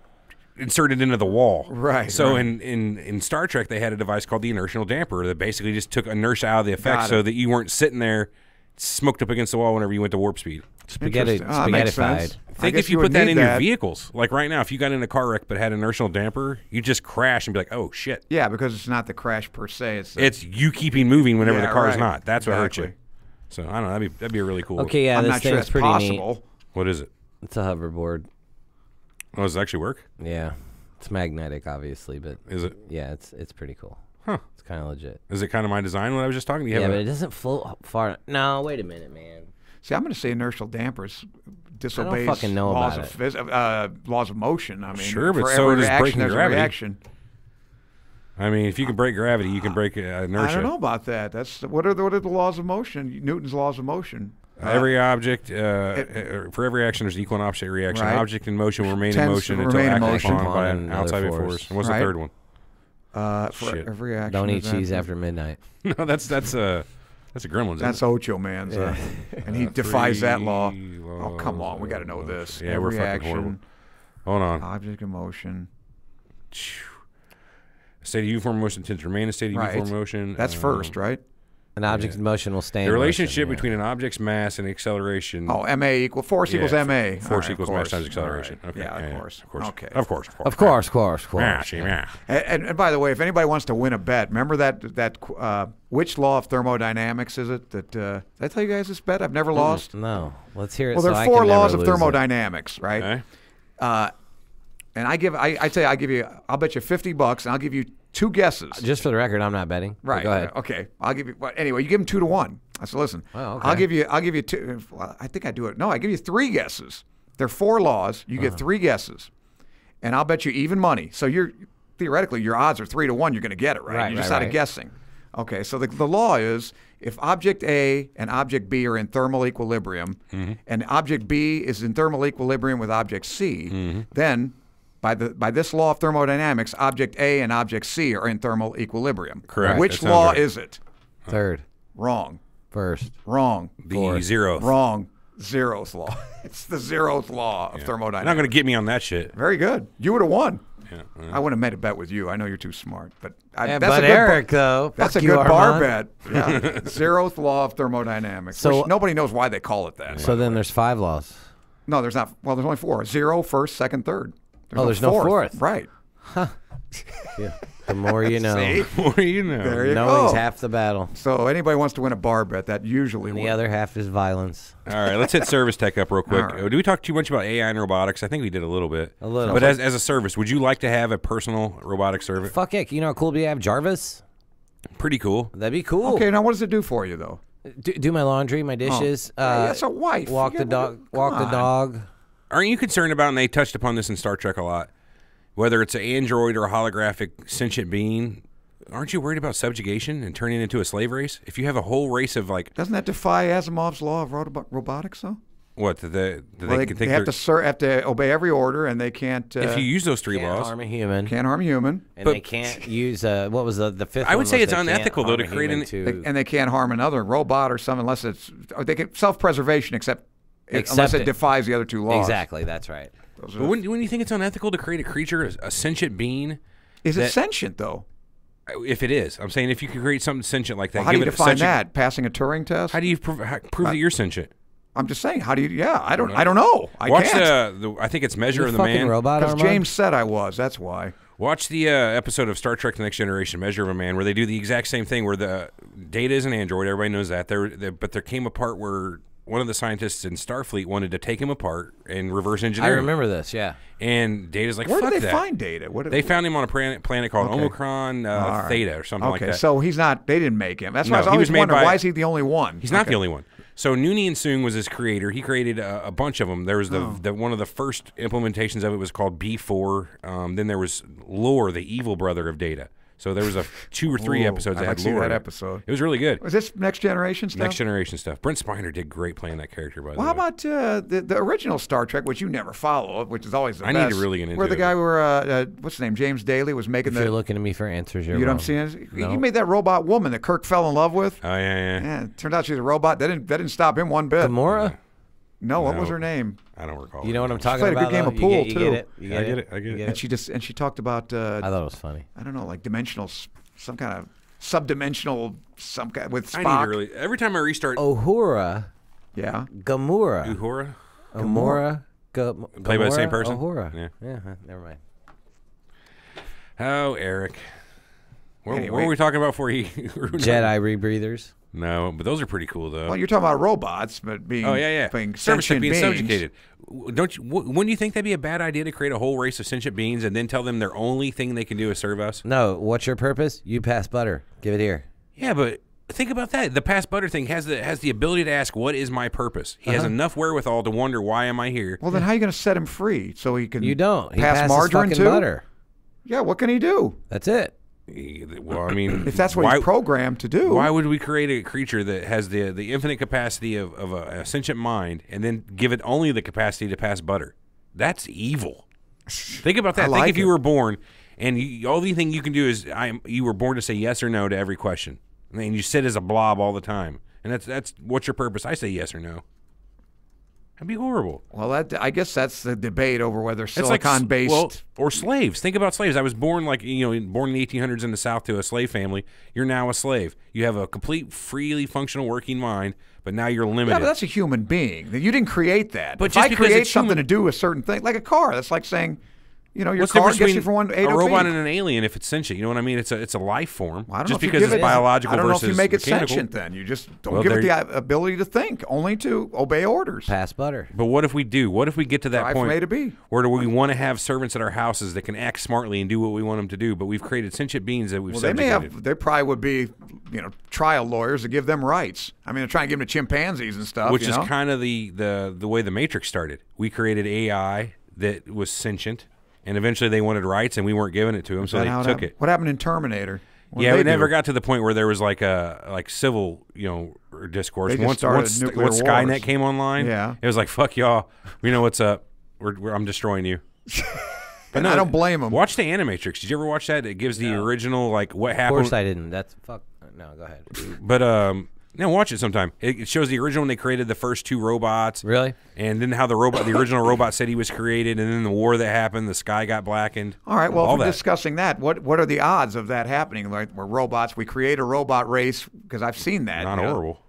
inserted into the wall. Right. So right. in Star Trek, they had a device called the inertial damper that basically just took inertia out of the effect Got so it. that you weren't sitting there smoked up against the wall whenever you went to warp speed. Spaghetti, Interesting. That makes sense. spaghettified. I Think guess if you would put that need in your vehicles. Like right now, if you got in a car wreck but had inertial damper, you just crash and be like, oh, shit. Yeah, because it's not the crash per se. It's you keeping moving whenever Yeah, the car's right. not. That's what hurts you. Exactly. So, I don't know. That'd be a really cool. Okay, yeah, I'm this not sure thing's it's pretty possible. neat. What is it? It's a hoverboard. Oh, does it actually work? Yeah, it's magnetic, obviously, but Is it? yeah, it's pretty cool. Huh. It's kind of legit. Is it kind of my design when I was just talking to you? Yeah, but it doesn't float far. No, wait a minute, man. See, I'm going to say inertial dampers disobeys fucking know laws about of laws of motion. I mean, Sure, but for so every does reaction, breaking there's a gravity. reaction. I mean, if you can break gravity, you can break inertia. I don't know about that. That's what are the laws of motion? Newton's laws of motion. Every object, for every action, there's an equal and opposite reaction. Right. Object in motion will remain in Tends to motion until remain in acted motion. upon by an Another outside force. force. And what's Right. the third one? For Shit. every action. Don't eat is cheese that- after midnight. No, that's a Gremlins. That's isn't Ocho Man's, Yeah. and he defies that law. Three Oh, come on, we got to know laws this. of- Yeah, we're every fucking action, horrible. Hold on. object in motion. A state of uniform motion tends to remain a state of Right. uniform motion. That's first, right? An object in motion will stay. The in relationship motion, yeah. between an object's mass and acceleration. Oh, force equals Yeah, ma. Force All right, equals of mass course. times acceleration. All right. Okay. Yeah, yeah, of course. Of course. Okay. Of course. Of course. Yeah. And by the way, if anybody wants to win a bet, remember that which law of thermodynamics is it that did I tell you guys this bet? I've never lost. No, let's hear it. Well, there so are I four can never laws of lose it. thermodynamics, right? Okay. And I'll bet you $50, and I'll give you two guesses. Just for the record, I'm not betting. but Right. Go ahead. Okay. I'll give you. Well, anyway, you give them 2-1. I said, listen. Oh, okay. I'll give you two. Well, I think I do it. No, I give you three guesses. There are four laws. You get three guesses, and I'll bet you even money. So theoretically your odds are 3-1. You're going to get it right. Right, You're just right, out of right. guessing. Okay. So the law is if object A and object B are in thermal equilibrium, and object B is in thermal equilibrium with object C, then by this law of thermodynamics, object A and object C are in thermal equilibrium. Correct. Which That sounds law right. is it? Third, Wrong. first. Wrong. The Fourth. zeroth. Wrong. Zeroth law. It's the zeroth law of You're thermodynamics. not going to get me on that shit. Very good. You would have won. Yeah. I wouldn't have made a bet with you. I know you're too smart, but Yeah, that's but a good Eric, though, That's a fuck you, good bar Armand. bet. Yeah. Zeroth law of thermodynamics. So- which nobody knows why they call it that. So then there's 5 laws. No, there's not. Well, there's only 4. 0, first, second, third. There's no fourth. Right. Yeah. The more you know. See? More you know. There you Knowing's go. half the battle. So anybody wants to win a bar bet, that usually And the wins. other half is violence. All right, let's hit service tech up real quick. All right. Do we talk too much about AI and robotics? I think we did a little bit. A little. But as a service, would you like to have a personal robotic service? Fuck it. You know how cool do you have Jarvis? Pretty cool. That'd be cool. Okay, now what does it do for you, though? Do my laundry, my dishes. Hey, that's a wife. Walk You the gotta- dog. Walk come the on. dog. Aren't you concerned about, and they touched upon this in Star Trek a lot, whether it's an android or a holographic sentient being, aren't you worried about subjugation and turning into a slave race? If you have a whole race of like, Doesn't that defy Asimov's law of robotics, though? what, Well, they can think have they're- have to obey every order, and they can't. if you use those three Can't laws, harm a human. Can't harm a human, And But- they can't use what was the fifth? I would one say was it's they can't unethical, though, harm to a create human an- to- and they can't harm another robot or something unless it's. Or they can self-preservation, unless Except it it. defies the other two laws. Exactly, that's right. Those but are- wouldn't you think it's unethical to create a creature, a sentient being? Is it that- sentient though? If it is, I'm saying if you could create something sentient like that, Well, how do you give it a define sentient- that? Passing a Turing test? How do you prove that you're sentient? I'm just saying. How do you? Yeah, I don't know. I Watch can't. the I think it's Measure You of the fucking Man. robot, Because Armand? James said I was. That's why. Watch the episode of Star Trek: The Next Generation, Measure of a Man, where they do the exact same thing. Where the Data is an android, everybody knows that. But there came a part where one of the scientists in Starfleet wanted to take him apart and reverse engineer I him. remember this, yeah. And Data's like, Where fuck did they that. find Data? They found him on a planet called Okay. Omicron right. Theta or something like Okay, that. so he's not. They didn't make him. That's why No, I was he always was made wondering by- why is he the only one? He's not the only one. So Noonien Soong was his creator. He created a bunch of them. There was the one of the first implementations of it was called B4. Then there was Lore, the evil brother of Data. So there was 2 or 3 episodes I'd that like had to see Lore. that in it. episode. It was really good. Was this Next Generation stuff? Next Generation stuff. Brent Spiner did great playing that character, by the Well, way. how about the original Star Trek, which you never follow, which is always the I best? need to really get into Where the it. guy where what's his name, James Daly was making If you're the. looking at me for answers, you're You know wrong. what I'm saying? No. He made that robot woman that Kirk fell in love with. Oh, yeah. Yeah, it turned out she's a robot. That didn't stop him one bit. Gamora? No, what was No. her name? I don't recall. You know what I'm talking played a about? good game though? of pool, you too. get it? You I get it. I get You it. And she talked about I thought it was funny. I don't know, like dimensional, some kind of subdimensional, some kind with I need to Spock. really. Every time I restart Uhura, Yeah. Gamora, Uhura, Gamora, Played by the same person? Uhura. Yeah. Never mind. oh, Eric. What Anyway. were we talking about before he? Jedi rebreathers. No, but those are pretty cool though. Well, you're talking about robots, but being Oh yeah. being Service sentient being beings. subjugated. Don't you? Wouldn't you think that'd be a bad idea to create a whole race of sentient beings and then tell them their only thing they can do is serve us? No, what's your purpose? You pass butter. Give it here. Yeah, but think about that. The pass butter thing has the ability to ask, "What is my purpose?" He has enough wherewithal to wonder, "Why am I here?" Well, then how are you going to set him free so he can? You don't. He pass passes margarine fucking too. butter. Yeah, what can he do That's it. Well, I mean, if that's what why, he's programmed to do? Why would we create a creature that has the infinite capacity of a sentient mind and then give it only the capacity to pass butter? That's evil. Think about that. I like Think if you it. were born and the only thing you can do is you were born to say yes or no to every question, and you sit as a blob all the time. And that's what's your purpose? I say yes or no. That'd be horrible. Well, I guess that's the debate over whether It's like silicon-based. well, or slaves. Think about slaves. I was born born in the 1800s in the South to a slave family. You're now a slave. You have a complete, freely functional working mind, but now you're limited. yeah, but that's a human being. You didn't create that. But if just I because create it's something human- to do a certain thing, like a car, that's like saying, your What's car the difference gets you between from one A a to robot B. and an alien if it's sentient? You know what I mean? It's a life form. Well, I don't just know if because you give it's it, biological I don't know versus if you make it mechanical. sentient. Then you just don't Well, give it there- the ability to think, only to obey orders. Pass butter. But what if we do? What if we get to that Drive point from A to B. where do we want to have servants at our houses that can act smartly and do what we want them to do? But we've created sentient beings that we've Well, they may subjugated. have. There probably would be, trial lawyers to give them rights. I mean, they're trying to give them to chimpanzees and stuff. Which you is know? kind of the way the Matrix started. We created AI that was sentient, and eventually they wanted rights, and we weren't giving it to them, so Is they that how took happened? it. What happened in Terminator? What Yeah, did we they never do? got to the point where there was like civil, discourse. They just once started once nuclear once Skynet wars. came online, Yeah. it was like fuck y'all. We know what's up. I'm destroying you. And I don't blame them. Watch the Animatrix. Did you ever watch that? It gives the original what Of happened. course I didn't. That's fuck. No, go ahead. But no, watch it sometime. It shows the original when they created the first 2 robots. Really? And then how the original robot said he was created, and then the war that happened, the sky got blackened. All right. Well, all if we're that. discussing that, what are the odds of that happening? Like, we're robots. We create a robot race because I've seen that. Not horrible.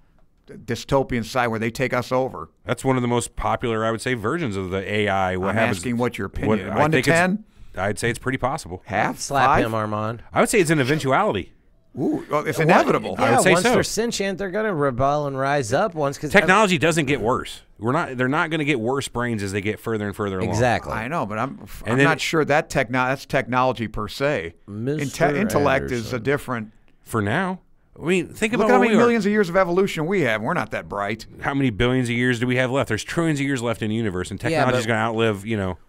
Dystopian side where they take us over. That's one of the most popular, I would say, versions of the AI. What I'm happens? asking what your opinion. I 1 to think it's- 10? I'd say it's pretty possible. Half? Slap 5? him, Armand. I would say it's an eventuality. Ooh, well, it's inevitable. I Yeah, would say once so. they're sentient, they're gonna rebel and rise up. Because Technology doesn't get worse. They're not going to get worse brains as they get further and further along. exactly. I know, but I'm And then- not sure that's technology per se. Mr. Intellect is Anderson. a different. For now, I mean, think Look about at how what many we are. millions of years of evolution we have. We're not that bright. How many billions of years do we have left? There's trillions of years left in the universe, and Yeah, technology's but- going to outlive.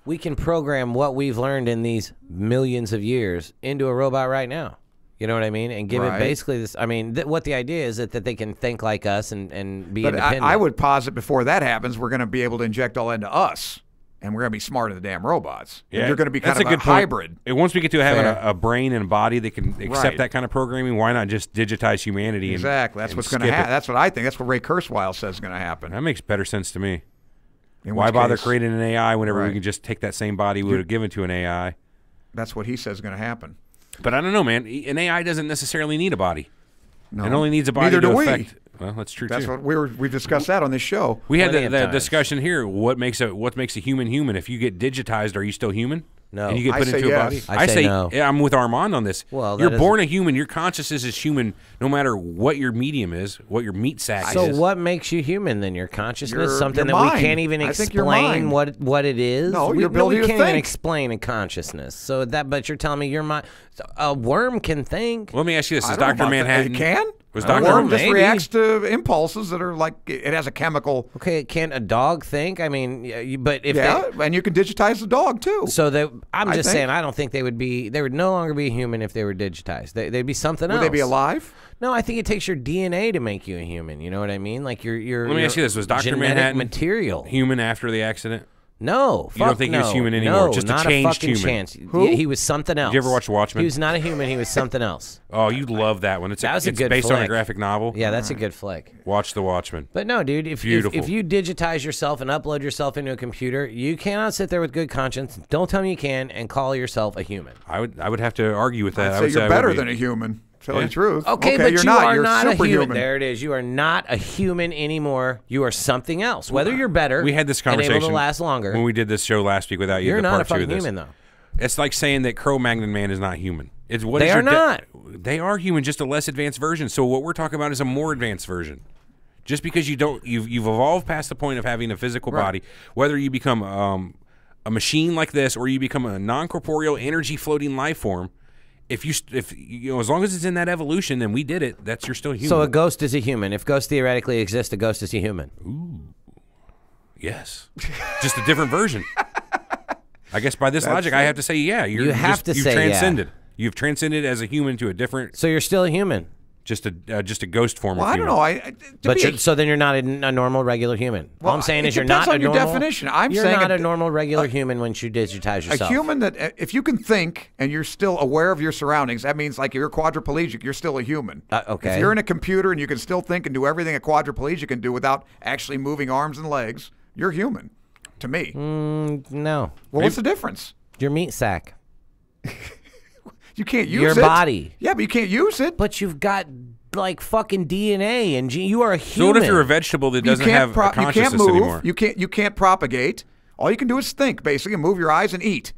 We can program what we've learned in these millions of years into a robot right now. You know what I mean? And give Right. it basically this. I mean, what the idea is that they can think like us and be But independent. I would posit before that happens, we're going to be able to inject all into us, and we're going to be smarter than the damn robots. And Yeah, you're going to be kind that's of a good point. hybrid. And once we get to having Fair. a brain and a body that can accept Right. that kind of programming, why not just digitize humanity? Exactly. That's what's going to happen. That's what I think. That's what Ray Kurzweil says is going to happen. That makes better sense to me. In Why which bother case, creating an AI whenever we Right. can just take that same body we would have given to an AI? That's what he says is going to happen. But I don't know, man. An AI doesn't necessarily need a body. No. It only needs a body Neither to do we. affect. Well, that's true That's too. what we've discussed that on this show. We had Plenty the of times. discussion here. What makes a human human? If you get digitized, are you still human? No. And you get I put say into a yes. body? I say no. Yeah, I'm with Armand on this. Well, you're that born a human. Your consciousness is human no matter what your medium is, what your meat sack So is. what makes you human then? Your consciousness, Your something that mind. we can't even I think your explain mind. what it is. No, we, your ability we to can't even think. explain a consciousness. So that, but you're telling me your mind, a worm can think. Let me ask you this: I Is don't know Dr. about that. Manhattan It can? Was I don't A Dr. know, worm just maybe. reacts to impulses that are like it has a chemical. Okay, can't a dog think? I mean, but if Yeah, and you can digitize the dog too. so that I'm I just think. saying, I don't think they would no longer be human if they were digitized. They'd be something else. Would they be alive? No, I think it takes your DNA to make you a human. You know what I mean? Like your Let me ask you this: Was Dr. genetic Manhattan material? human after the accident? No, You don't fuck think he no. was human anymore, No, just a not changed fucking human. chance. Who? Yeah, he was something else. you ever watch Watchmen? He was not a human. He was something else. Oh, you'd love that one. It's That was a it's good based on a flick. graphic novel. Yeah, that's a good flick. Watch The Watchmen. But no, dude, if Beautiful. you digitize yourself and upload yourself into a computer, you cannot sit there with good conscience. Don't tell me you can and call yourself a human. I would have to argue with that. I I'd say would you're I better would be. than a human. Tell you Yeah. the truth. Okay, but you're you not. are You're not a human. superhuman. There it is. You are not a human anymore. You are something else. Whether you're better, We had this and conversation able to last longer. when we did this show last week without you. You're the not part a fucking two of this. human, though. It's like saying that Cro-Magnon man is not human. It's what They is are your not. They are human, just a less advanced version. So what we're talking about is a more advanced version. Just because you've evolved past the point of having a physical body, whether you become a machine like this or you become a non-corporeal energy floating life form. If you know, as long as it's in that evolution, then we did it. You're still human. So a ghost is a human. If ghosts theoretically exist, a ghost is a human. Yes, just a different version. I guess by this logic, I have to say, yeah. You have to you've say, yeah. transcended. You've transcended as a human to a different, So you're still a human. just a ghost form Well, of I don't human. know. But so then you're not a normal, regular human. All I'm saying it is you're depends not on a your normal. definition. I'm you're saying not a- a normal, regular human once you digitize yourself. A human that, if you can think and you're still aware of your surroundings, that means like if you're quadriplegic, you're still a human. Okay. If you're in a computer and you can still think and do everything a quadriplegic can do without actually moving arms and legs, you're human. To me. No, Well, what's the difference? your meat sack, You can't use your it. body, Yeah, but you can't use it. but you've got like fucking DNA and you are a human. So what if you're a vegetable that doesn't have a you can't consciousness move. anymore? You can't propagate. All you can do is think, basically, and move your eyes and eat.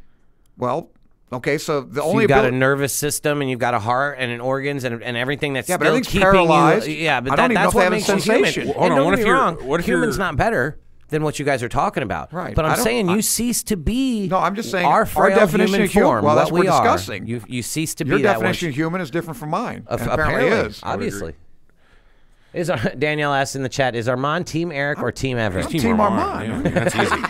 Well, okay, so the So only you've got a ability. nervous system and you've got a heart and an organs and everything that's Yeah, but still everything's keeping paralyzed. you. Yeah, but I don't even know that's if they what have a makes you sensation. human. Well, hold And on, don't what get if me you're- wrong, what if human's you're- not better than what you guys are talking about. Right. But I I'm don't- saying I- you cease to be. No, I'm just saying our our frail definition human of human- form. well, that's what we what we're are. discussing. You cease to Your be that definition once of human is different from mine. and apparently apparently is. obviously. Danielle asked in the chat, is Armand Team Eric or Team Everett? Team Armand. Yeah, that's easy.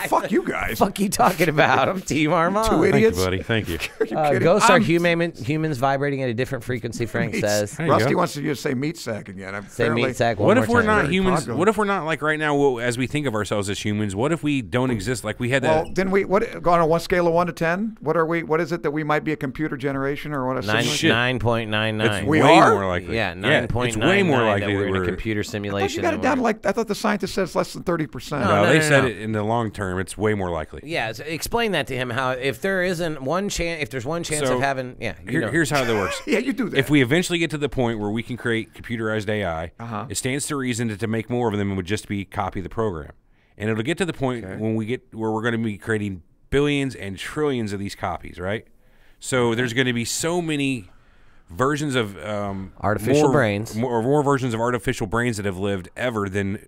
Fuck you guys. Fuck you talking about? I'm Team Armand. Two Thank you, idiots. buddy. Thank you. Are you kidding? Ghosts are I'm- humans vibrating at a different frequency, Frank says. There you Rusty go. wants you to say meat sack again. Say Apparently- meat sack one What more if we're time. not Very humans? popular. What if we're not like right now? As we think of ourselves as humans, what if we don't exist? Like we had Well, that. then we go on a scale of 1 to 10. What are we? What is it that we might be a computer generation or what? A Nine- simulation? 9.99. It's We way are? more likely. Yeah, It's 9.99. way more that likely we're that in a we're. computer I thought simulation. you got it than down we're- like I thought the scientist says less than 30%. No, they said no. it in the long term. It's way more likely. Yeah, so explain that to him. How if there isn't one chance, if there's one chance So, of having, Here's how that works. Yeah, you do that. If we eventually get to the point where we can create computerized AI, Uh-huh. it stands to reason that to make more of them would just be copy the program, and it'll get to the point when we get where we're going to be creating billions and trillions of these copies, right? So there's going to be so many versions of Artificial brains. more versions of artificial brains that have lived ever than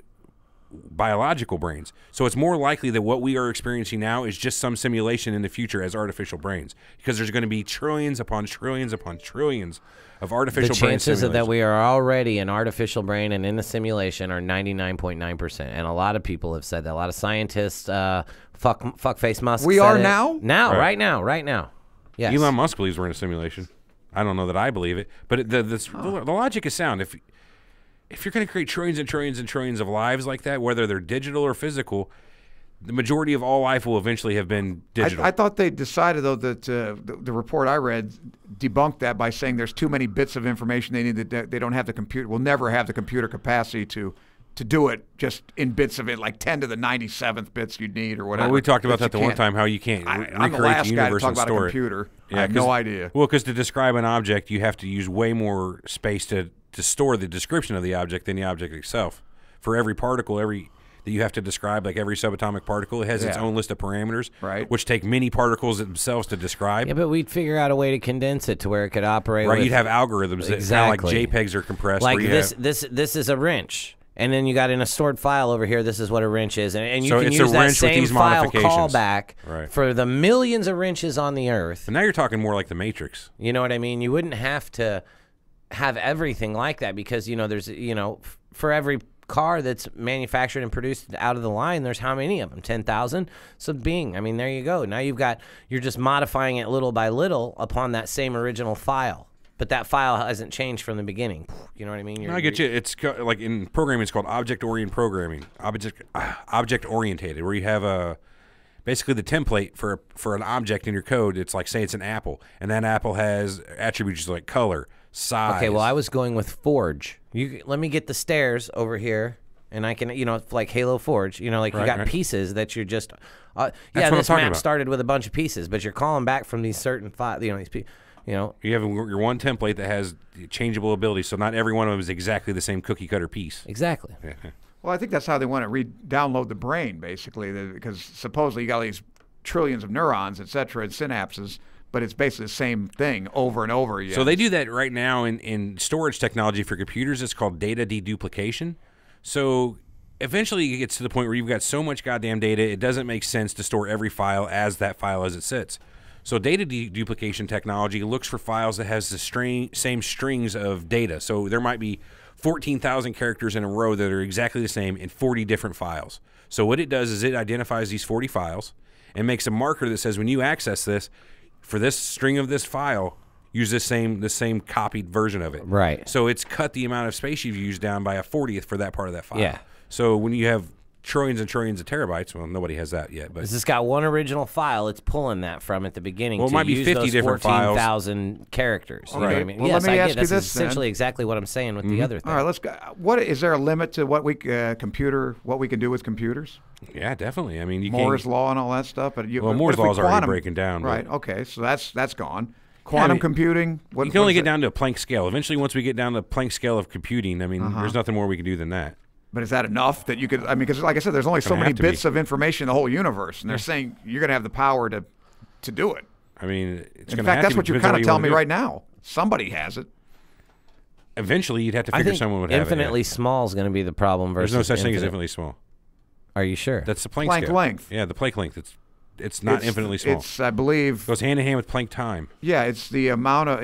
biological brains. So it's more likely that what we are experiencing now is just some simulation in the future as artificial brains, because there's going to be trillions upon trillions upon trillions of artificial the brain chances of that simulations. we are already an artificial brain and in the simulation are 99.9%. And a lot of people have said that. A lot of scientists, fuckface Musk. We said are it. now? Right now. Yes. Elon Musk believes we're in a simulation. I don't know that I believe it, but the logic is sound. If you're going to create trillions and trillions and trillions of lives like that, whether they're digital or physical, the majority of all life will eventually have been digital. I thought they decided, though, that the report I read debunked that by saying there's too many bits of information they need that they don't have the computer, will never have the computer capacity to do it just in bits of it, like 10 to the 97th bits you'd need or whatever. Well, we talked about That that you the one can't- time, how you can't I'm the recreate last the guy to universe talk and about a store it. computer. I have no idea. Well, because to describe an object, you have to use way more space to store the description of the object than the object itself. For every particle, that you have to describe, like every subatomic particle. It has its own list of parameters, Right. which take many particles themselves to describe. Yeah, but we'd figure out a way to condense it to where it could operate. Right, with, you'd have algorithms that exactly. kind of like JPEGs are compressed. Like where you this, have, this is a wrench, and then you got in a stored file over here. This is what a wrench is, and you So can it's a use that wrench with same these file modifications. callback Right. for the millions of wrenches on the earth. And now you're talking more like the Matrix. You know what I mean? You wouldn't have to have everything like that because there's for every car that's manufactured and produced out of the line, there's how many of them? 10,000. So I mean, there you go. Now you're just modifying it little by little upon that same original file. But that file hasn't changed from the beginning. You know what I mean? I get you. It's like in programming, it's called object-oriented programming, object-orientated, where you have basically the template for an object in your code. It's like, say it's an apple, and that apple has attributes like color, size. Okay, well, I was going with Forge. Let me get the stairs over here, and I can, like Halo Forge. You got pieces that you're just. what this I'm talking map about. started with a bunch of pieces, but you're calling back from these certain files. These pieces. You have your one template that has changeable abilities, so not every one of them is exactly the same cookie-cutter piece. Exactly. Well, I think that's how they want to download the brain, basically, because supposedly you got these trillions of neurons, et cetera, and synapses, but it's basically the same thing over and over again. So they do that right now in storage technology for computers. It's called data deduplication. So eventually it gets to the point where you've got so much goddamn data, it doesn't make sense to store every file as that file as it sits. So data deduplication technology looks for files that has the same strings of data. So there might be 14,000 characters in a row that are exactly the same in 40 different files. So what it does is it identifies these 40 files and makes a marker that says when you access this, for this string of this file, use the same copied version of it. Right. So it's cut the amount of space you've used down by a 40th for that part of that file. Yeah. So when you have trillions and trillions of terabytes, well, nobody has that yet. But It's just got one original file it's pulling that from at the beginning. Well, it to might be use 50 those different files. 14,000 characters. You know what I mean? Well, Yes, let me I ask get you that's this, then. essentially exactly what I'm saying with the other thing. All right, is there a limit to what we can do with computers? yeah, definitely. I mean, you Moore's can't. law and all that stuff. But Moore's law is already breaking down. but- Right. Okay. So that's gone. Quantum computing. You can only get down to a Planck scale. Eventually, once we get down to the Planck scale of computing, I mean, there's nothing more we can do than that. But is that enough that you could? I mean, because like I said, there's only so Gonna many have to be. bits of information in the whole universe, and they're saying you're going to have the power to do it. I mean, it's In going to fact, have that's to. what you're Depends on kind of you telling wanna me do it. right now. Somebody has it. Eventually, you'd have to I figure think someone would have infinitely it. small is going to be the problem Yeah. versus There's no such thing as infinite. infinitely small. Are you sure? That's the Planck Planck scale. length. Yeah, the Planck length. It's not infinitely small. It's, I believe. Goes hand in hand with Planck time. Yeah, it's the amount of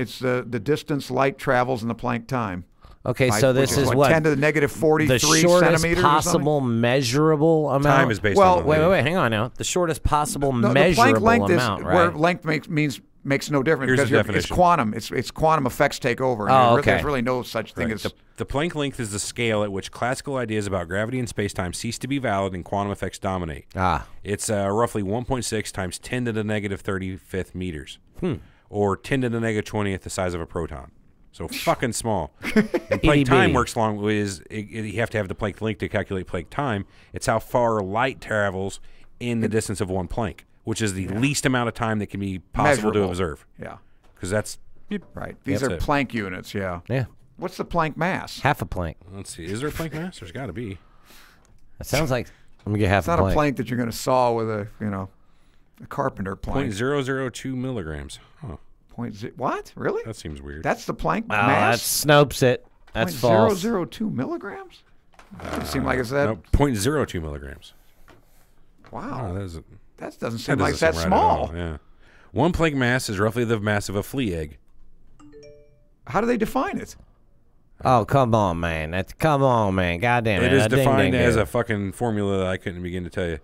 the distance light travels in the Planck time. Okay, so this Which is like what 10 to the negative 43 the shortest centimeters. possible measurable amount. Time is based Well, on Wait, hang on now. The shortest possible The measurable Planck length amount, is right? where length makes no difference Here's the because it's definition. quantum. It's quantum effects take over. and Oh, okay. There's really no such thing as. The Planck length is the scale at which classical ideas about gravity and space-time cease to be valid and quantum effects dominate. It's roughly 1.6 times 10 to the negative 35th meters, or 10 to the negative 20th the size of a proton. So fucking small. And Planck time works along with you have to have the Planck length to calculate Planck time. It's how far light travels in the distance of one Planck, which is the least amount of time that can be possible to Measurable. observe. Yeah. Because that's Right. These That's are it. Planck units. Yeah. Yeah, What's the Planck mass? half a plank. let's see. Is there a Planck mass? There's got to be. That sounds like I'm gonna get half It's not a a plank. plank that you're going to saw with a carpenter plank. 0.002 milligrams. Huh. What? Really? That seems weird. That's the Planck Wow, that mass. snopes it. That's false. 0.002 milligrams. Doesn't seem like it's that. No, 0.02 milligrams. Wow. Oh, that is That doesn't seem that like doesn't that seem right at all, small. Yeah. One Planck mass is roughly the mass of a flea egg. How do they define it? Oh, come on, man. Come on, man. Goddamn It is Ding, defined ding, as ding. a fucking formula that I couldn't begin to tell you.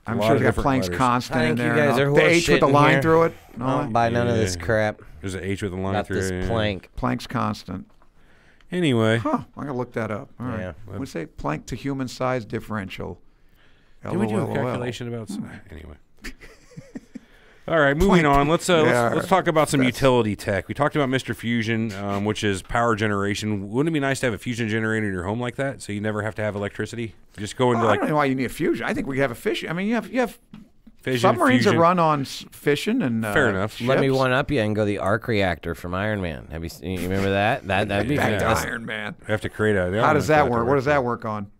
I'm lot sure of they got different Planck's letters. constant I in think you there. guys are the H with the horseshitting line here. through it. I don't buy none of this Yeah. crap. There's an H with a line About through this it. yeah. plank. Planck's constant. Anyway, Huh. I'm going to look that up. All right. Yeah. We say Planck to human size differential. can we do a LOL. calculation about anyway? All right, moving on. Let's talk about some utility tech. We talked about Mr. Fusion, which is power generation. Wouldn't it be nice to have a fusion generator in your home like that, so you never have to have electricity? Just go into I like don't know why you need a fusion. I think we have a fission. I mean, you have fission, submarines fusion. that run on fission and Fair enough. Let me ships. one up you and go the arc reactor from Iron Man. Have you remember that? That'd be Back to fantastic. Iron Man. We have to create a. How does that work? What does that work on?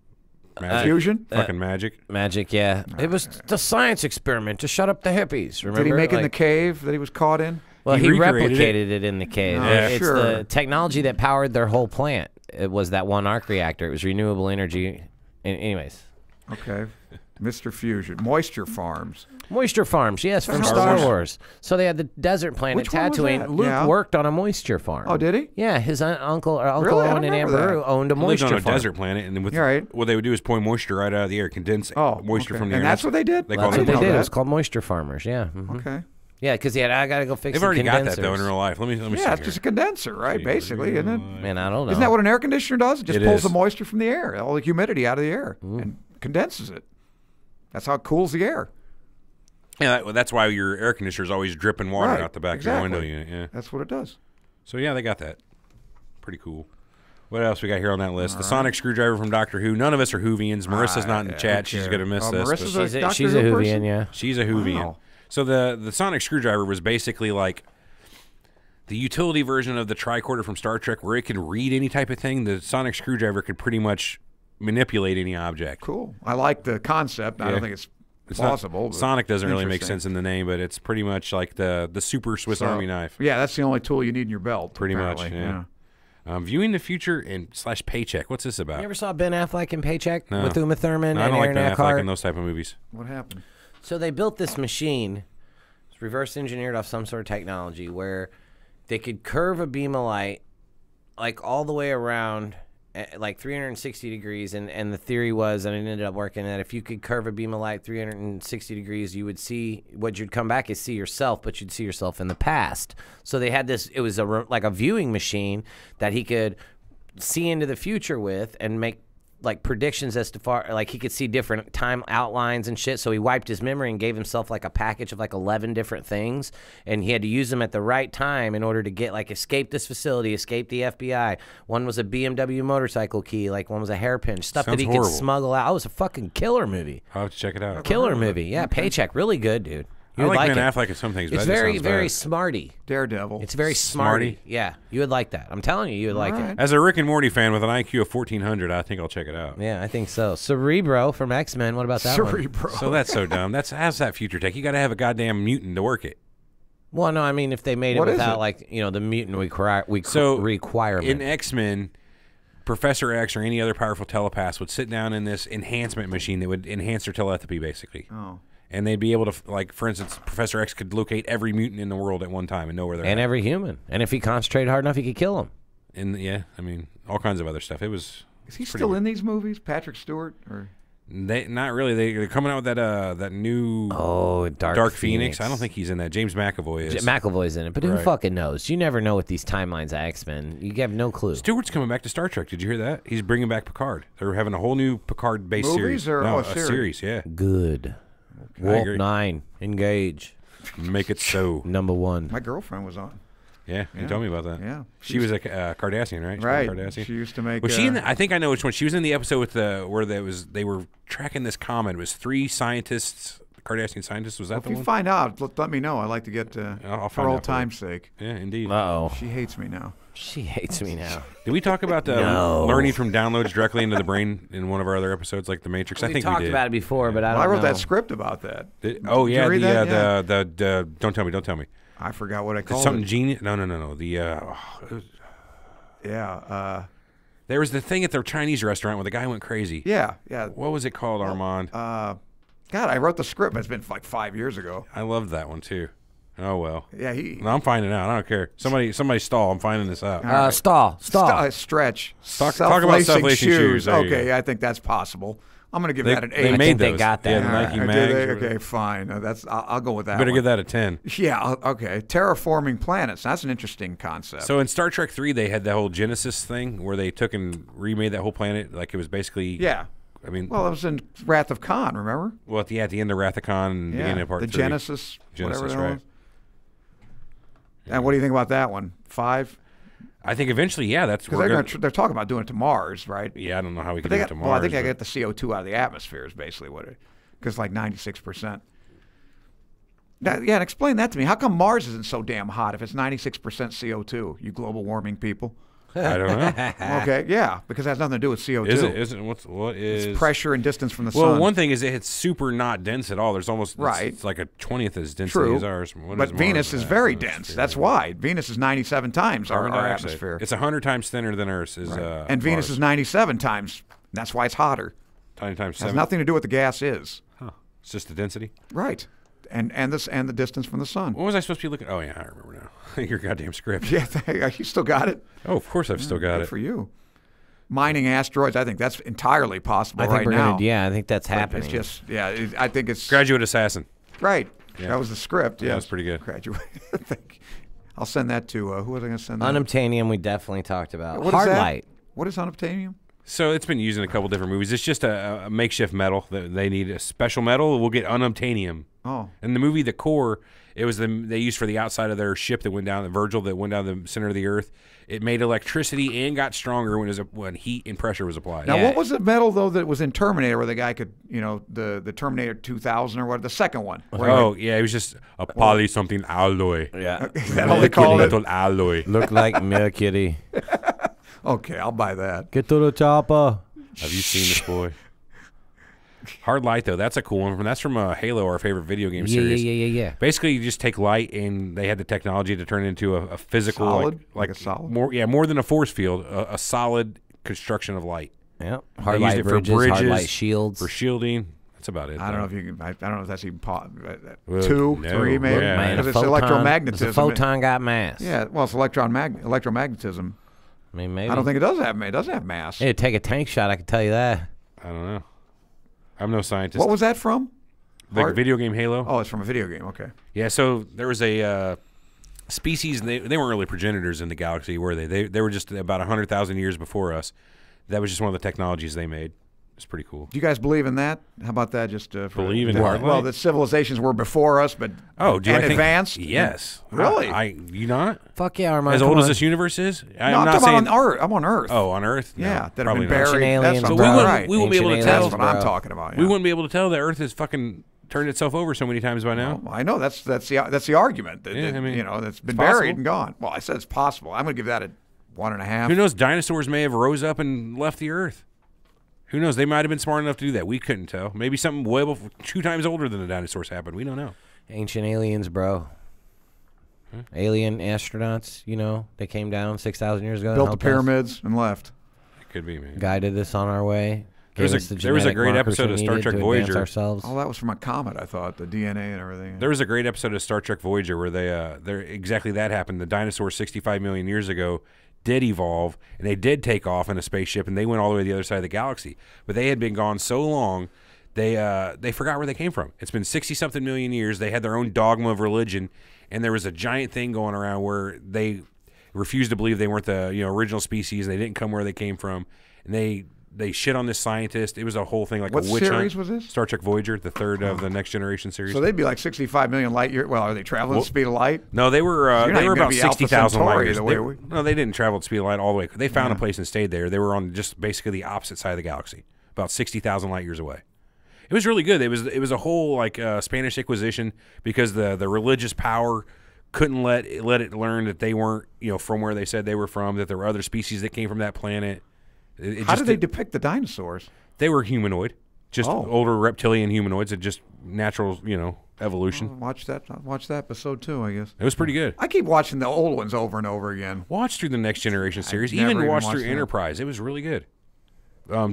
Fusion? Fucking magic. Magic, yeah. It was the science experiment to shut up the hippies. Remember? Did he make it in the Like- cave that he was caught in? Well, He he recreated replicated it in the cave. Yeah, It's sure. the technology that powered their whole plant. It was that one arc reactor. It was renewable energy. Anyways. Okay. Mr. Fusion. Moisture Farms. Moisture farms, yes, from Star Star Wars. Wars. So they had the desert planet Which one was Tatooine. that? Luke Yeah. worked on a moisture farm. Oh, did he? Yeah, his uncle Really? I Owen don't and remember Amber that. owned a He lived moisture on a farm. desert planet, and with You're right. what they would do is pour moisture right out of the air, condense moisture okay. from the And air. that's what they did? They That's call what it. they know did. It that. was called moisture farmers. Yeah. Mhm. Okay. Yeah, because he had. I gotta go fix. They've the already got that condensers. though in real life. Let me see. Yeah, it's here. just a condenser, right? Basically, isn't it? Man, I don't know. Isn't that what an air conditioner does? It just It pulls is. the moisture from the air, all the humidity out of the air, and condenses it. That's how it cools the air. Yeah, that's why your air conditioner is always dripping water Right, out the back exactly. of your window unit. Yeah. That's what it does. So yeah, they got that. Pretty cool. What else we got here on that list? The sonic screwdriver from Doctor Who. None of us are Whovians. Marissa's not in the yeah, chat. who She's cares? gonna miss Oh, this. Marissa's but a She's Doctor a Who Whovian, person? yeah. she's a Whovian. Wow. So the sonic screwdriver was basically like the utility version of the tricorder from Star Trek, where it can read any type of thing. The sonic screwdriver could pretty much manipulate any object. Cool. I like the concept. I Yeah. don't think it's It's not- plausible. but Sonic doesn't really make interesting. sense in the name, but it's pretty much like the super Swiss So, Army knife. Yeah, that's the only tool you need in your belt. Pretty much, apparently. yeah. Viewing the future and / paycheck. What's this about? You ever saw Ben Affleck in Paycheck No. with Uma Thurman No, I and don't like Aaron Ben Affleck Eckhart? in those type of movies. What happened? So they built this machine, it's reverse engineered off some sort of technology where they could curve a beam of light like all the way around like 360 degrees, and the theory was, and it ended up working, that if you could curve a beam of light 360 degrees, you would see, what you'd come back is see yourself, but you'd see yourself in the past. So they had this, it was like a viewing machine that he could see into the future with and make like predictions as to far, like he could see different time outlines and shit. So he wiped his memory and gave himself like a package of like 11 different things, and he had to use them at the right time in order to get like escape this facility, escape the FBI. One was a BMW motorcycle key, like one was a hairpin, stuff Sounds that he horrible. could smuggle out. It was a fucking killer movie. I'll have to check it out. Killer movie, yeah. Paycheck, really good, dude. I You would like like Ben it. Affleck in some things, but It's that just very, sounds very bad. smarty. Daredevil. It's very Smarty? smarty. Yeah, you would like that. I'm telling you, you would like All it. right. As a Rick and Morty fan with an IQ of 1400, I think I'll check it out. Yeah, I think so. Cerebro from X-Men. What about that one? Cerebro. So that's so dumb. How's that future tech? You got to have a goddamn mutant to work it. Well, no, I mean if they made it What is without it? like the mutant So requirement. in X-Men, Professor X or any other powerful telepath would sit down in this enhancement machine that would enhance their telepathy, basically. Oh. And they'd be able to, like, for instance, Professor X could locate every mutant in the world at one time and know where they're and at. every human. And if he concentrated hard enough, he could kill him. And yeah, I mean, all kinds of other stuff. It was. Is he pretty still weird. in these movies? Patrick Stewart? Or Not really. They're coming out with that new Oh, Dark Phoenix. I don't think he's in that. James McAvoy is. McAvoy's in it, but who Right. fucking knows? You never know with these timelines of X-Men. You have no clue. Stewart's coming back to Star Trek. Did you hear that? He's bringing back Picard. They're having a whole new Picard-based Movies series. or- no, oh, a series? series. Yeah, Good. I Warp agree. 9. Engage. Make it so. Number 1. my girlfriend was on. Yeah, you told me about that. Yeah. she was a Cardassian, right? She was a Right. Cardassian. She used to make. Was she in? I think I know which one. She was in the episode with where they were tracking this comet. It was 3 scientists, Cardassian scientists. Was that If the you one? find out, let me know. I like to get I'll for find old out for you. time's sake. Yeah, indeed. Uh-oh. She hates me now. She hates me now. Did we talk about No. learning from downloads directly into the brain in one of our other episodes, like The Matrix? I We think talked we did. about it before, but I Well, don't I wrote know. that script about that. Oh Did you yeah, read that? the don't tell me. I forgot what I It's called something it. genius. No. Yeah. There was the thing at the Chinese restaurant where the guy went crazy. Yeah. What was it called, Armand? God, I wrote the script. But it's been like 5 years ago. I loved that one too. Oh well. Yeah. No, I'm finding out. I don't care. Somebody stall. I'm finding this out. right. Stall. Stretch. Talk about self-lacing shoes. There you Okay, go. I think that's possible. I'm going to give They, that an 8. they I made think those. they got that. Yeah, the All Nike right, mags. did they? or whatever. Okay, fine. I'll go with that. Better one. give that a 10. Yeah. Okay. Terraforming planets. That's an interesting concept. So in Star Trek 3, they had the whole Genesis thing where they took and remade that whole planet. Like it was basically. yeah. I mean, Well, it was in Wrath of Khan. Remember? at the end of Wrath of Khan and Yeah. beginning of part the 3. Genesis. Whatever Genesis, the hell it right. was. And what do you think about that one? 5? I think eventually, yeah, that's Because where they're talking about doing it to Mars, right? yeah, I don't know how we But can they do it got, tomorrow. well, I think they get the CO2 out of the atmosphere is basically what it. Because like 96%. Now, yeah, and explain that to me. How come Mars isn't so damn hot if it's 96% CO2? You global warming people. I don't know. Okay, yeah, because it has nothing to do with CO2. Is it? What is? It's pressure and distance from the sun. Well, one thing is it's super not dense at all. There's almost Right. It's like a 20th as density True. as ours. What But is Venus Mars? is very dense. That's why. Venus is 97 times our Carbon dioxide. atmosphere. It's 100 times thinner than Earth's. And Venus is 97 times. That's why it's hotter. times It has 7. nothing to do with the gas is. Huh. It's just the density. Right. And the distance from the sun. What was I supposed to be looking? Oh yeah, I remember now. Your goddamn script. Yeah, you still got it? Oh, of course I've still got Good it. for you. Mining asteroids, I think that's entirely possible I think right we're now. I think that's But happening. It's just, I think it's Graduate assassin. right. Yeah. That was the script. Yeah, Yeah, that's pretty good. Graduate. I'll send that to who was I going to send that? Unobtainium, we definitely talked about. What is Hard that? light. What is unobtainium? So it's been used in a couple different movies. It's just a makeshift metal that they need a special metal. We'll get unobtainium. Oh, In the movie The Core, it was they used for the outside of their ship that went down, the Virgil that went down the center of the Earth. It made electricity and got stronger when heat and pressure was applied. now Yeah. what was the metal though that was in Terminator where the guy could, the Terminator 2000 or what? The second one. Where Oh yeah, it was just a poly something alloy. Yeah. is that all they call it? Metal alloy. Look like Mercury. Okay, I'll buy that. Get to the chopper. Have you seen this boy? Hard light though, that's a cool one. That's from Halo, our favorite video game Yeah, series. yeah. Basically, you just take light, and they had the technology to turn it into a physical, Solid? like Like a solid? more than a force field, a solid construction of light Yep. They Hard used light it for bridges, hard bridges, light shields. for shielding. That's about it. I don't know though. if you can. I don't know if that's even Well, 2, no, 3, maybe. yeah. Man, Because a it's photon, electromagnetism. does a photon got mass? Yeah, well, it's electromagnetism. I mean, maybe. I don't think it does have. It doesn't have mass. It'd take a tank shot, I can tell you that. I don't know. I'm no scientist. What was that from? the video game Halo? Oh, it's from a video game. Okay. Yeah, so there was a species, and they weren't really progenitors in the galaxy, were they? They were just about 100,000 years before us. That was just one of the technologies they made. It's pretty cool. Do you guys believe in that? How about that? Just Believe in that, what? Well, that civilizations were before us, but Oh, do I think advanced. Yes. Really? You not? Fuck yeah, Armand. As come old as on. this universe is? No, I'm I'm not talking saying. about on Earth. I'm on Earth. Oh, on Earth? yeah, No, that have probably been not. buried. Ancient That's aliens, what I'm bro. talking- We right. wouldn't be able to Ancient tell. That's what I'm bro. talking about. We yeah. wouldn't be able to tell the Earth has fucking turned itself over so many times by now. Well, I know that's the argument. That, Yeah, I mean, that's been it's possible. buried and gone. Well, I said it's possible. I'm going to give that a 1.5. Who knows? Dinosaurs may have rose up and left the Earth. Who knows? They might have been smart enough to do that. We couldn't tell. Maybe something way 2 times older than the dinosaurs happened. We don't know. Ancient aliens, bro. Alien astronauts, they came down 6,000 years ago. and Built the helped us, pyramids and left. It could be, man. guided us on our way. There was gave us the there was a genetic great markers episode we of Star needed Trek to advance Voyager. ourselves. Oh, that was from a comet, I thought. The DNA and everything. There was a great episode of Star Trek Voyager where they exactly that happened. The dinosaurs 65 million years ago did evolve, and they did take off in a spaceship, and they went all the way to the other side of the galaxy. But they had been gone so long, they forgot where they came from. It's been 60-something million years. They had their own dogma of religion, and there was a giant thing going around where they refused to believe they weren't the original species. They didn't come where they came from, and they shit on this scientist. It was a whole thing, like What a witch series hunt. was this? Star Trek Voyager, the third of the Next Generation series. So they'd be like 65 million light years. Well, are they traveling the speed of light? No, they were you're not they were even gonna about be Alpha 60,000 light Centauri years. the way No, they didn't travel at the speed of light all the way. They found a place and stayed there. They were on just basically the opposite side of the galaxy, about 60,000 light years away. It was really good. It was a whole like Spanish Inquisition because the religious power couldn't let it learn that they weren't from where they said they were from. That there were other species that came from that planet. How did they depict the dinosaurs? They were humanoid, just Oh. older reptilian humanoids. It just natural evolution. Watch that episode too, I guess. It was pretty good. I keep watching the old ones over and over again. Watch through the Next Generation series. never Even even watch watched through that. Enterprise. It was really good.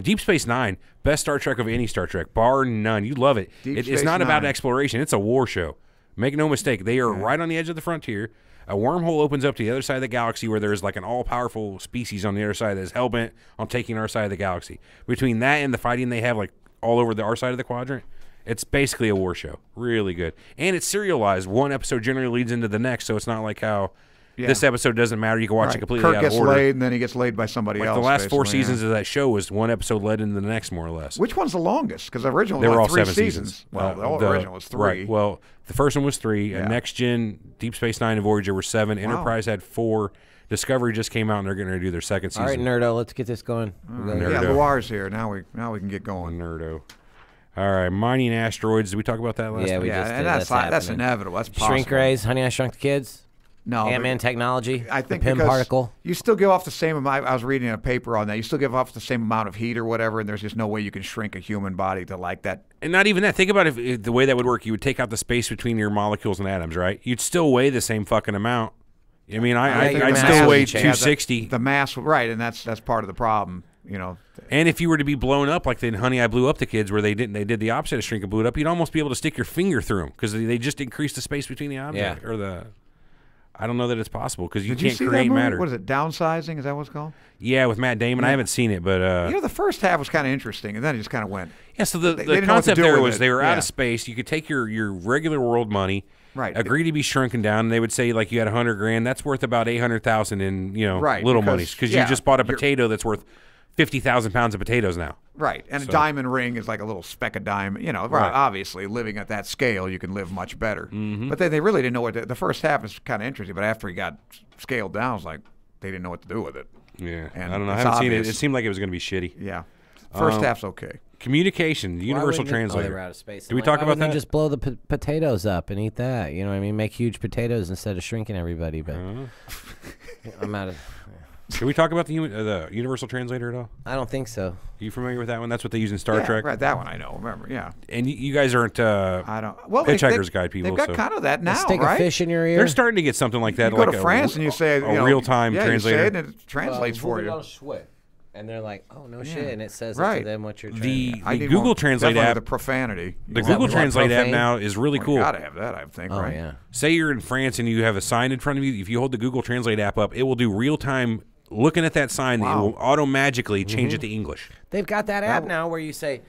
Deep Space Nine, best Star Trek of any Star Trek, bar none. You love it. Deep It's Space not about Nine. exploration. It's a war show. Make no mistake. They are right on the edge of the frontier. A wormhole opens up to the other side of the galaxy where there's like an all-powerful species on the other side that is hell-bent on taking our side of the galaxy. Between that and the fighting they have like all over our side of the quadrant, it's basically a war show. Really good. And it's serialized. One episode generally leads into the next, so it's not like how this episode doesn't matter. You can watch it completely Kirk out of gets order. laid, and then he gets laid by somebody Like else. the last 4 basically, yeah. seasons of that show was one episode led into the next, more or less. Which one's the longest? Because the original They was were all like 3 7 seasons. Well, the original was 3. Right. Well, the first one was 3. Yeah. Next Gen, Deep Space Nine, and Voyager were 7. Enterprise had 4. Discovery just came out, and they're going to do their second season. All right, Nerdo, let's get this going. Yeah, Luar's here. Now we can get going. Nerdo. All right, mining asteroids. Did we talk about that last Yeah, time? we Yeah, just and did. that's That's that's happening. inevitable. That's possible. Shrink rays, Honey, I Shrunk the Kids. No, Ant-Man technology. I think the Pym because particle. you still give off the same amount. I was reading a paper on that. You still give off the same amount of heat or whatever, and there's just no way you can shrink a human body to like that. And not even that. Think about if the way that would work. You would take out the space between your molecules and atoms, right? You'd still weigh the same fucking amount. I mean, I'd still weigh 260. The mass, right, and that's part of the problem, you know. And if you were to be blown up like in Honey, I Blew Up the Kids, where they did the opposite of shrink and blew it up, you'd almost be able to stick your finger through them because they just increased the space between the object or the. I don't know that it's possible because you can't create matter. What is it? Downsizing? Is that what it's called? Yeah, with Matt Damon. I haven't seen it, but you know, the first half was kind of interesting, and then it just kind of went. Yeah. So the concept there was they were out of space. You could take your regular world money, right? Agree to be shrunken down, and they would say like you had $100,000. That's worth about $800,000 in little monies because you just bought a potato that's worth 50,000 pounds of potatoes now. Right, and a diamond ring is like a little speck of diamond. You know, obviously, living at that scale, you can live much better. But they really didn't know what the first half is kind of interesting, but after he got scaled down, it was like they didn't know what to do with it. Yeah, and I don't know. I haven't seen it. It seemed like it was going to be shitty. Yeah, first half's okay. Communication, the universal translator. They were out of space. Did we talk about that? Just blow the potatoes up and eat that. You know what I mean? Make huge potatoes instead of shrinking everybody. But I'm out of. Can we talk about the universal translator at all? I don't think so. Are you familiar with that one? That's what they use in Star Trek. Right, that one I know. Remember, yeah. And you guys aren't I don't. Well, Hitchhiker's Guide people. They've got kind of that now, Stick right? a fish in your ear. They're starting to get something like that. You go like to France and you say a real-time translator. You say it and it translates for you. And they're like, "Oh no shit!" And it says right. to them what you're trying. The Google Translate app, the profanity. The Google Translate app now is really cool. You gotta have that, I think. Oh right? yeah. Say you're in France and you have a sign in front of you. If you hold the Google Translate app up, it will do real-time looking at that sign. It will auto-magically change it to English. They've got that app now where you say,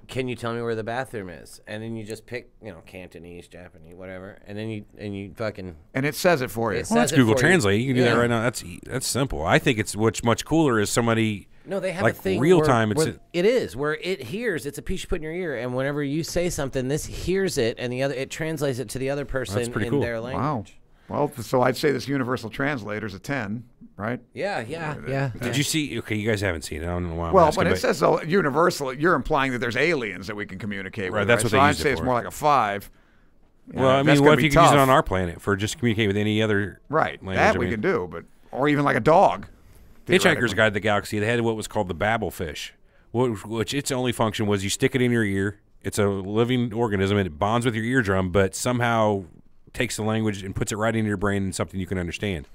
"Can you tell me where the bathroom is?" And then you just pick, Cantonese, Japanese, whatever, and then you fucking and it says it for you. Well, that's Google Translate. You can do that right now. That's simple. I think it's what's much cooler is somebody. No, they have like a thing real time. Where it hears. It's a piece you put in your ear, and whenever you say something, this hears it, and it translates it to the other person in their language. Wow. Well, so I'd say this universal translator's a 10, right? Yeah. Did you see? Okay, you guys haven't seen it. I don't know why. Well, when it says universal, you're implying that there's aliens that we can communicate with. Right. That's what so they I'd use say it it's for. more like a 5. Well, I mean, what if you can use it on our planet for just communicate with any other language? That we can do, or even like a dog. Hitchhiker's Guide to the Galaxy, they had what was called the babble fish, which its only function was you stick it in your ear. It's a living organism, and it bonds with your eardrum, but somehow takes the language and puts it right into your brain in something you can understand.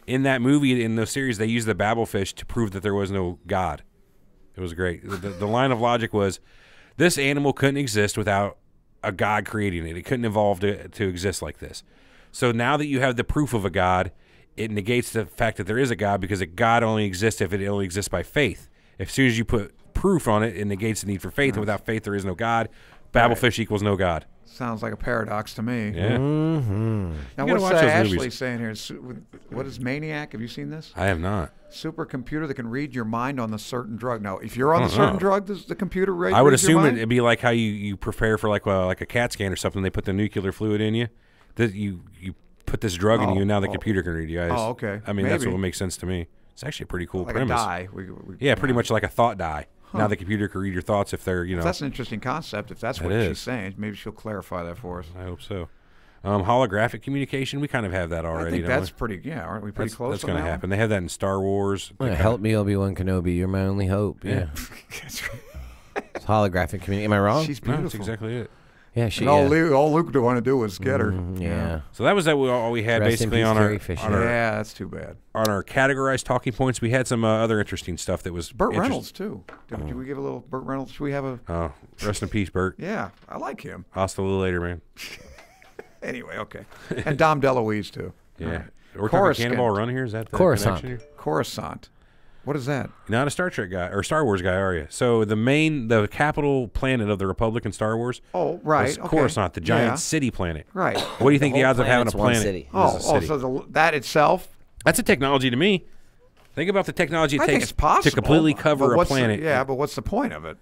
In that movie, in the series, they used the babble fish to prove that there was no God. It was great. The line of logic was, this animal couldn't exist without a God creating it. It couldn't evolve to exist like this. So now that you have the proof of a God, it negates the fact that there is a God, because a God only exists if it only exists by faith. As soon as you put proof on it, it negates the need for faith, and without faith there is no God. Babblefish equals no God. Sounds like a paradox to me. Yeah. Now, what's Ashley saying here? What is Maniac? Have you seen this? I have not. Supercomputer that can read your mind on the certain drug. Now, if you're on the certain drug, does the computer read? I would assume it'd be like how you prepare for like a CAT scan or something. They put the nuclear fluid in you. That you put this drug in you, and now the computer can read you guys. Oh, okay. I mean, that's what makes sense to me. It's actually a pretty cool like premise. A dye. Yeah, pretty much like a thought dye. Now the computer can read your thoughts if they're, That's an interesting concept. If that's what she's saying, maybe she'll clarify that for us. I hope so. Holographic communication, we kind of have that already. I think that's pretty. Yeah, aren't we pretty close? That's going to happen. They have that in Star Wars. Help me, Obi-Wan Kenobi. You're my only hope. Yeah. It's holographic communication. Am I wrong? She's beautiful. No, that's exactly it. Yeah, she. All Luke would want to do was get her. Yeah. So that was all we had basically on our. Yeah, that's too bad. On our categorized talking points, we had some other interesting stuff that was. Burt Reynolds too. Did we give a little Burt Reynolds? Should we have a? Oh, rest in peace, Burt. Yeah, I like him. Hasta a little later, man. Anyway, okay. And Dom DeLuise too. Yeah. Right. We're talking Cannonball Run here. Is that the Coruscant? Coruscant. What is that? You're not a Star Trek guy or Star Wars guy, are you? So the capital planet of the Republic in Star Wars. Oh, right. Was Coruscant, the giant city planet. Right. What do you think the odds of having a planet? City. So that itself. That's a technology to me. Think about the technology it takes to completely cover a planet. But what's the point of it?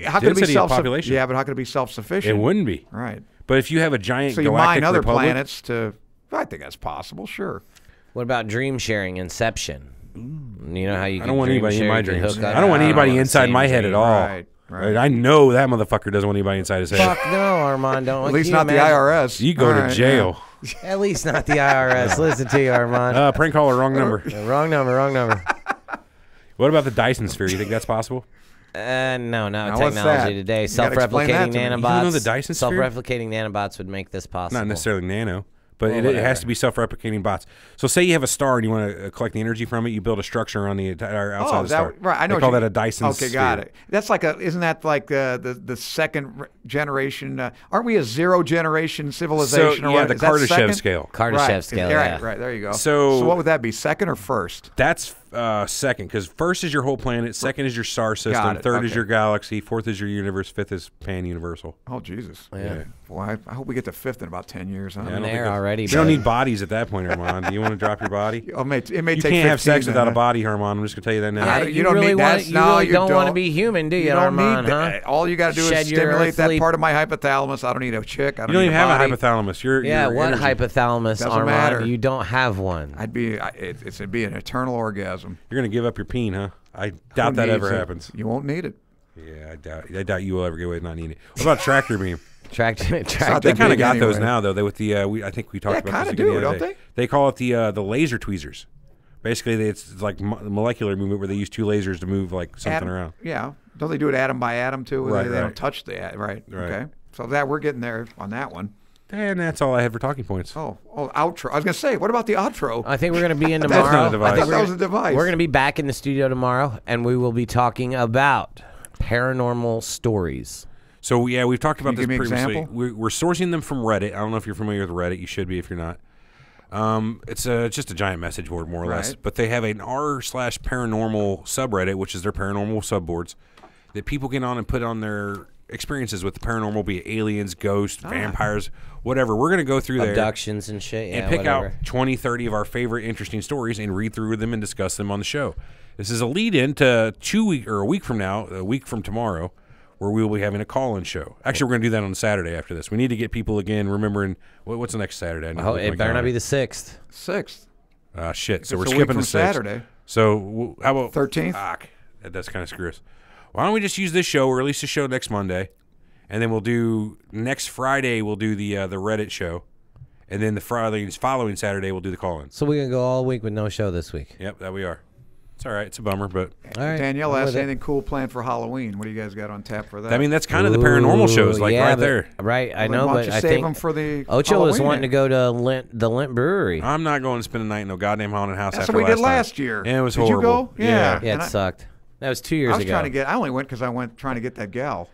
How could it be self-sufficient? Yeah, but how could it be self-sufficient? It wouldn't be. Right. But if you have a giant so you galactic mine other republic, planets to. I think that's possible. Sure. What about dream sharing, Inception? You know how you? I don't want anybody in my dreams. I don't want anybody inside my head at all. Right. Right. I know that motherfucker doesn't want anybody inside his head. Fuck no, Armand. Don't. At least not the IRS. You go to jail. At least not the IRS. Listen to you, Armand. Prank caller, wrong number. Wrong number. What about the Dyson sphere? You think that's possible? No, Now, what's technology that? today. You gotta explain that Self-replicating to me. nanobots. You know the Dyson sphere? Self-replicating nanobots would make this possible. Not necessarily nano, but Well, it whatever. has to be self-replicating bots. So say you have a star and you want to collect the energy from it, you build a structure on the entire outside of the star. Right. I know. They call that a Dyson Okay, sphere. got it. That's like isn't that like the second generation? Aren't we a zero generation civilization? So, or yeah, what? the Is that Kardashev second? scale. Kardashev Right. scale. Yeah, Yeah. right. There you go. So what would that be? Second or first? That's second, because first is your whole planet, second is your star system, Got it. third is Okay. your galaxy, fourth is your universe, fifth is pan-universal. Oh Jesus. Yeah. Boy, I hope we get to fifth in about 10 years. Huh? Yeah, I I'm don't there think already. We don't buddy. need bodies at that point, Armand. Do you want to drop your body? It may You take can't have 15 sex then, without a huh? body, Armand. I'm just going to tell you that now. Yeah, you don't really need want. that. You No, really you don't want to don't. be human, do you, You don't Armand? need Huh? that. All you got to do Shed is your stimulate that earthly- part of my hypothalamus. I don't need a chick. I You don't don't need even have body. a hypothalamus. Yeah, your what energy. hypothalamus, Doesn't Armand? matter. You don't have one. It'd be an eternal orgasm. You're going to give up your peen, huh? I doubt Who that needs ever it? happens. You won't need it. Yeah, I doubt you will ever get away with not needing it. What about tractor beam? Track. not They that kind of big got those anyway. now, though. They with the I think we talked Yeah, about this kinda again do, the other don't day. They call it the laser tweezers. Basically, it's like molecular movement where they use two lasers to move like something around. Yeah. Don't they do it atom by atom too? Right, They right. don't touch the right. Right. Okay. So that we're getting there on that one. And that's all I had for talking points. Oh, outro. I was gonna say, what about the outro? I think we're going to be in That's tomorrow. not a device. I think That was a device. We're going to be back in the studio tomorrow, and we will be talking about paranormal stories. So yeah, we've talked about Can this you give me an previously. example? We're sourcing them from Reddit. I don't know if you're familiar with Reddit. You should be if you're not. It's just a giant message board, more or less. Right. But they have an r/paranormal subreddit, which is their paranormal subboards that people get on and put on their experiences with the paranormal, be it aliens, ghosts, vampires, whatever. We're gonna go through there Abductions and shit. Yeah, and pick whatever. out 20, 30 of our favorite interesting stories and read through them and discuss them on the show. This is a lead-in to a week from now, a week from tomorrow, where we will be having a call-in show. Actually, we're going to do that on Saturday after this. We need to get people again remembering what's the next Saturday. I need to Oh, look at my it better not be calendar. the 6th. 6th. Shit. So we're It's a week skipping from the 6th. Saturday. So how about 13th? Fuck. That's kind of screw us. Why don't we just use this show? We'll release the show next Monday, and then we'll do next Friday. We'll do the Reddit show, and then the following Saturday we'll do the call-in. So we're going to go all week with no show this week. Yep, that we are. It's all right. It's a bummer, but All right. Danielle I'm asked with it. anything cool planned for Halloween. What do you guys got on tap for that? I mean that's kind of the paranormal shows, like yeah, right but- there. Right, I Then know, why don't but you I save think them for the Ocho was Halloween wanting to go to the Lint Brewery. I'm not going to spend a night in no goddamn haunted house. That's after what we did time. last year. And it was Did you horrible. go? Yeah. yeah, and it I- sucked. That was 2 years I was ago. trying to get. I only went because I went trying to get that gal.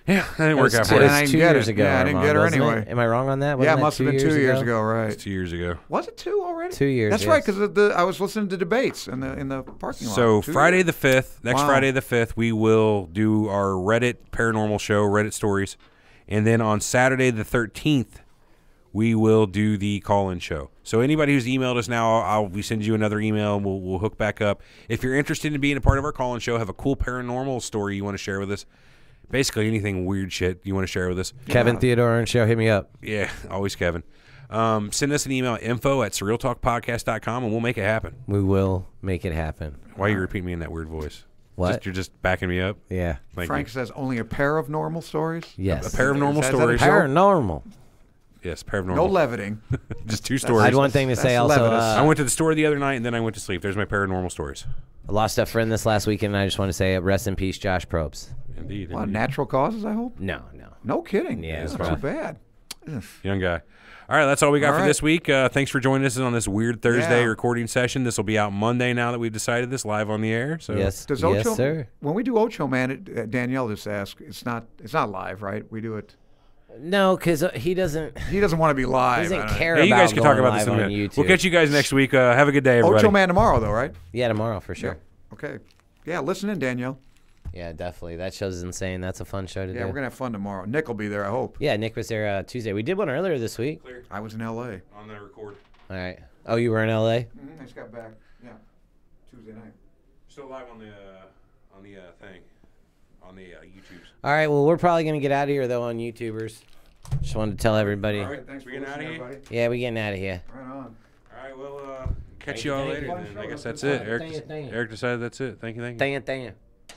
Yeah, that didn't work out It for And was us. I didn't 2 get years it. ago. Yeah, I didn't Armand, get her wasn't it? anyway. Am I wrong on that? Yeah, Wasn't it that must have been 2 years ago, right? It's 2 years ago. Was it 2 already? 2 years, That's right, yes. because I was listening to debates in the parking lot. So 2 Friday years. the 5th, next Wow. Friday the 5th, we will do our Reddit paranormal show, Reddit stories. And then on Saturday the 13th, we will do the call-in show. So anybody who's emailed us now, we send you another email. We'll hook back up. If you're interested in being a part of our call-in show, have a cool paranormal story you want to share with us, basically anything weird shit you want to share with us. Kevin Theodore and show, hit me up. Yeah, always Kevin. Send us an email at info@surrealtalkpodcast.com and we'll make it happen. We will make it happen. Why are you repeating me in that weird voice? What? You're just backing me up? Yeah. Thank Frank you. says only a pair of normal stories. Yes. A pair of normal Is that a stories. pair? Paranormal. Yes, pair of No normal. leviting. Just two I stories. had one thing to say That's also. levitus. I went to the store the other night and then I went to sleep. There's my paranormal stories. I lost a friend this last weekend, and I just want to say rest in peace, Josh Probst. Indeed. What, indeed. natural causes, I hope? No, no. No kidding. Yeah, That's it's not too rough. bad. Young guy. All right, that's all we got All for right. this week. Thanks for joining us on this weird Thursday Yeah. recording session. This will be out Monday now that we've decided this live on the air. So Yes, Does yes, Ocho, sir. when we do Ocho Man, Danielle just asked, it's not live, right? We do it. No, because he doesn't. He doesn't want to be live. Doesn't I don't know. care Hey, you about guys can talk going about this live in a on minute. YouTube. We'll catch you guys next week. Have a good day, everybody. Ocho Man tomorrow, though, right? Yeah, tomorrow for sure. Okay. Yeah, listen in, Danielle. Yeah, definitely. That show's insane. That's a fun show to Yeah, do. we're going to have fun tomorrow. Nick will be there, I hope. Yeah, Nick was there Tuesday. We did one earlier this week. I was in L.A. On the record. All right. Oh, you were in L.A.? I just got back. Yeah, Tuesday night. Still live on the thing, on the YouTubes. All right. Well, we're probably going to get out of here, though, on YouTubers. Just wanted to tell everybody. All right, thanks for We getting listening, outta here? everybody. Yeah, we getting out of here. Right on. All right, well, catch Thank you you, all thank later you. then. I guess that's Thank it. you, Eric, thank you. Eric decided that's it. Thank you. Thank you.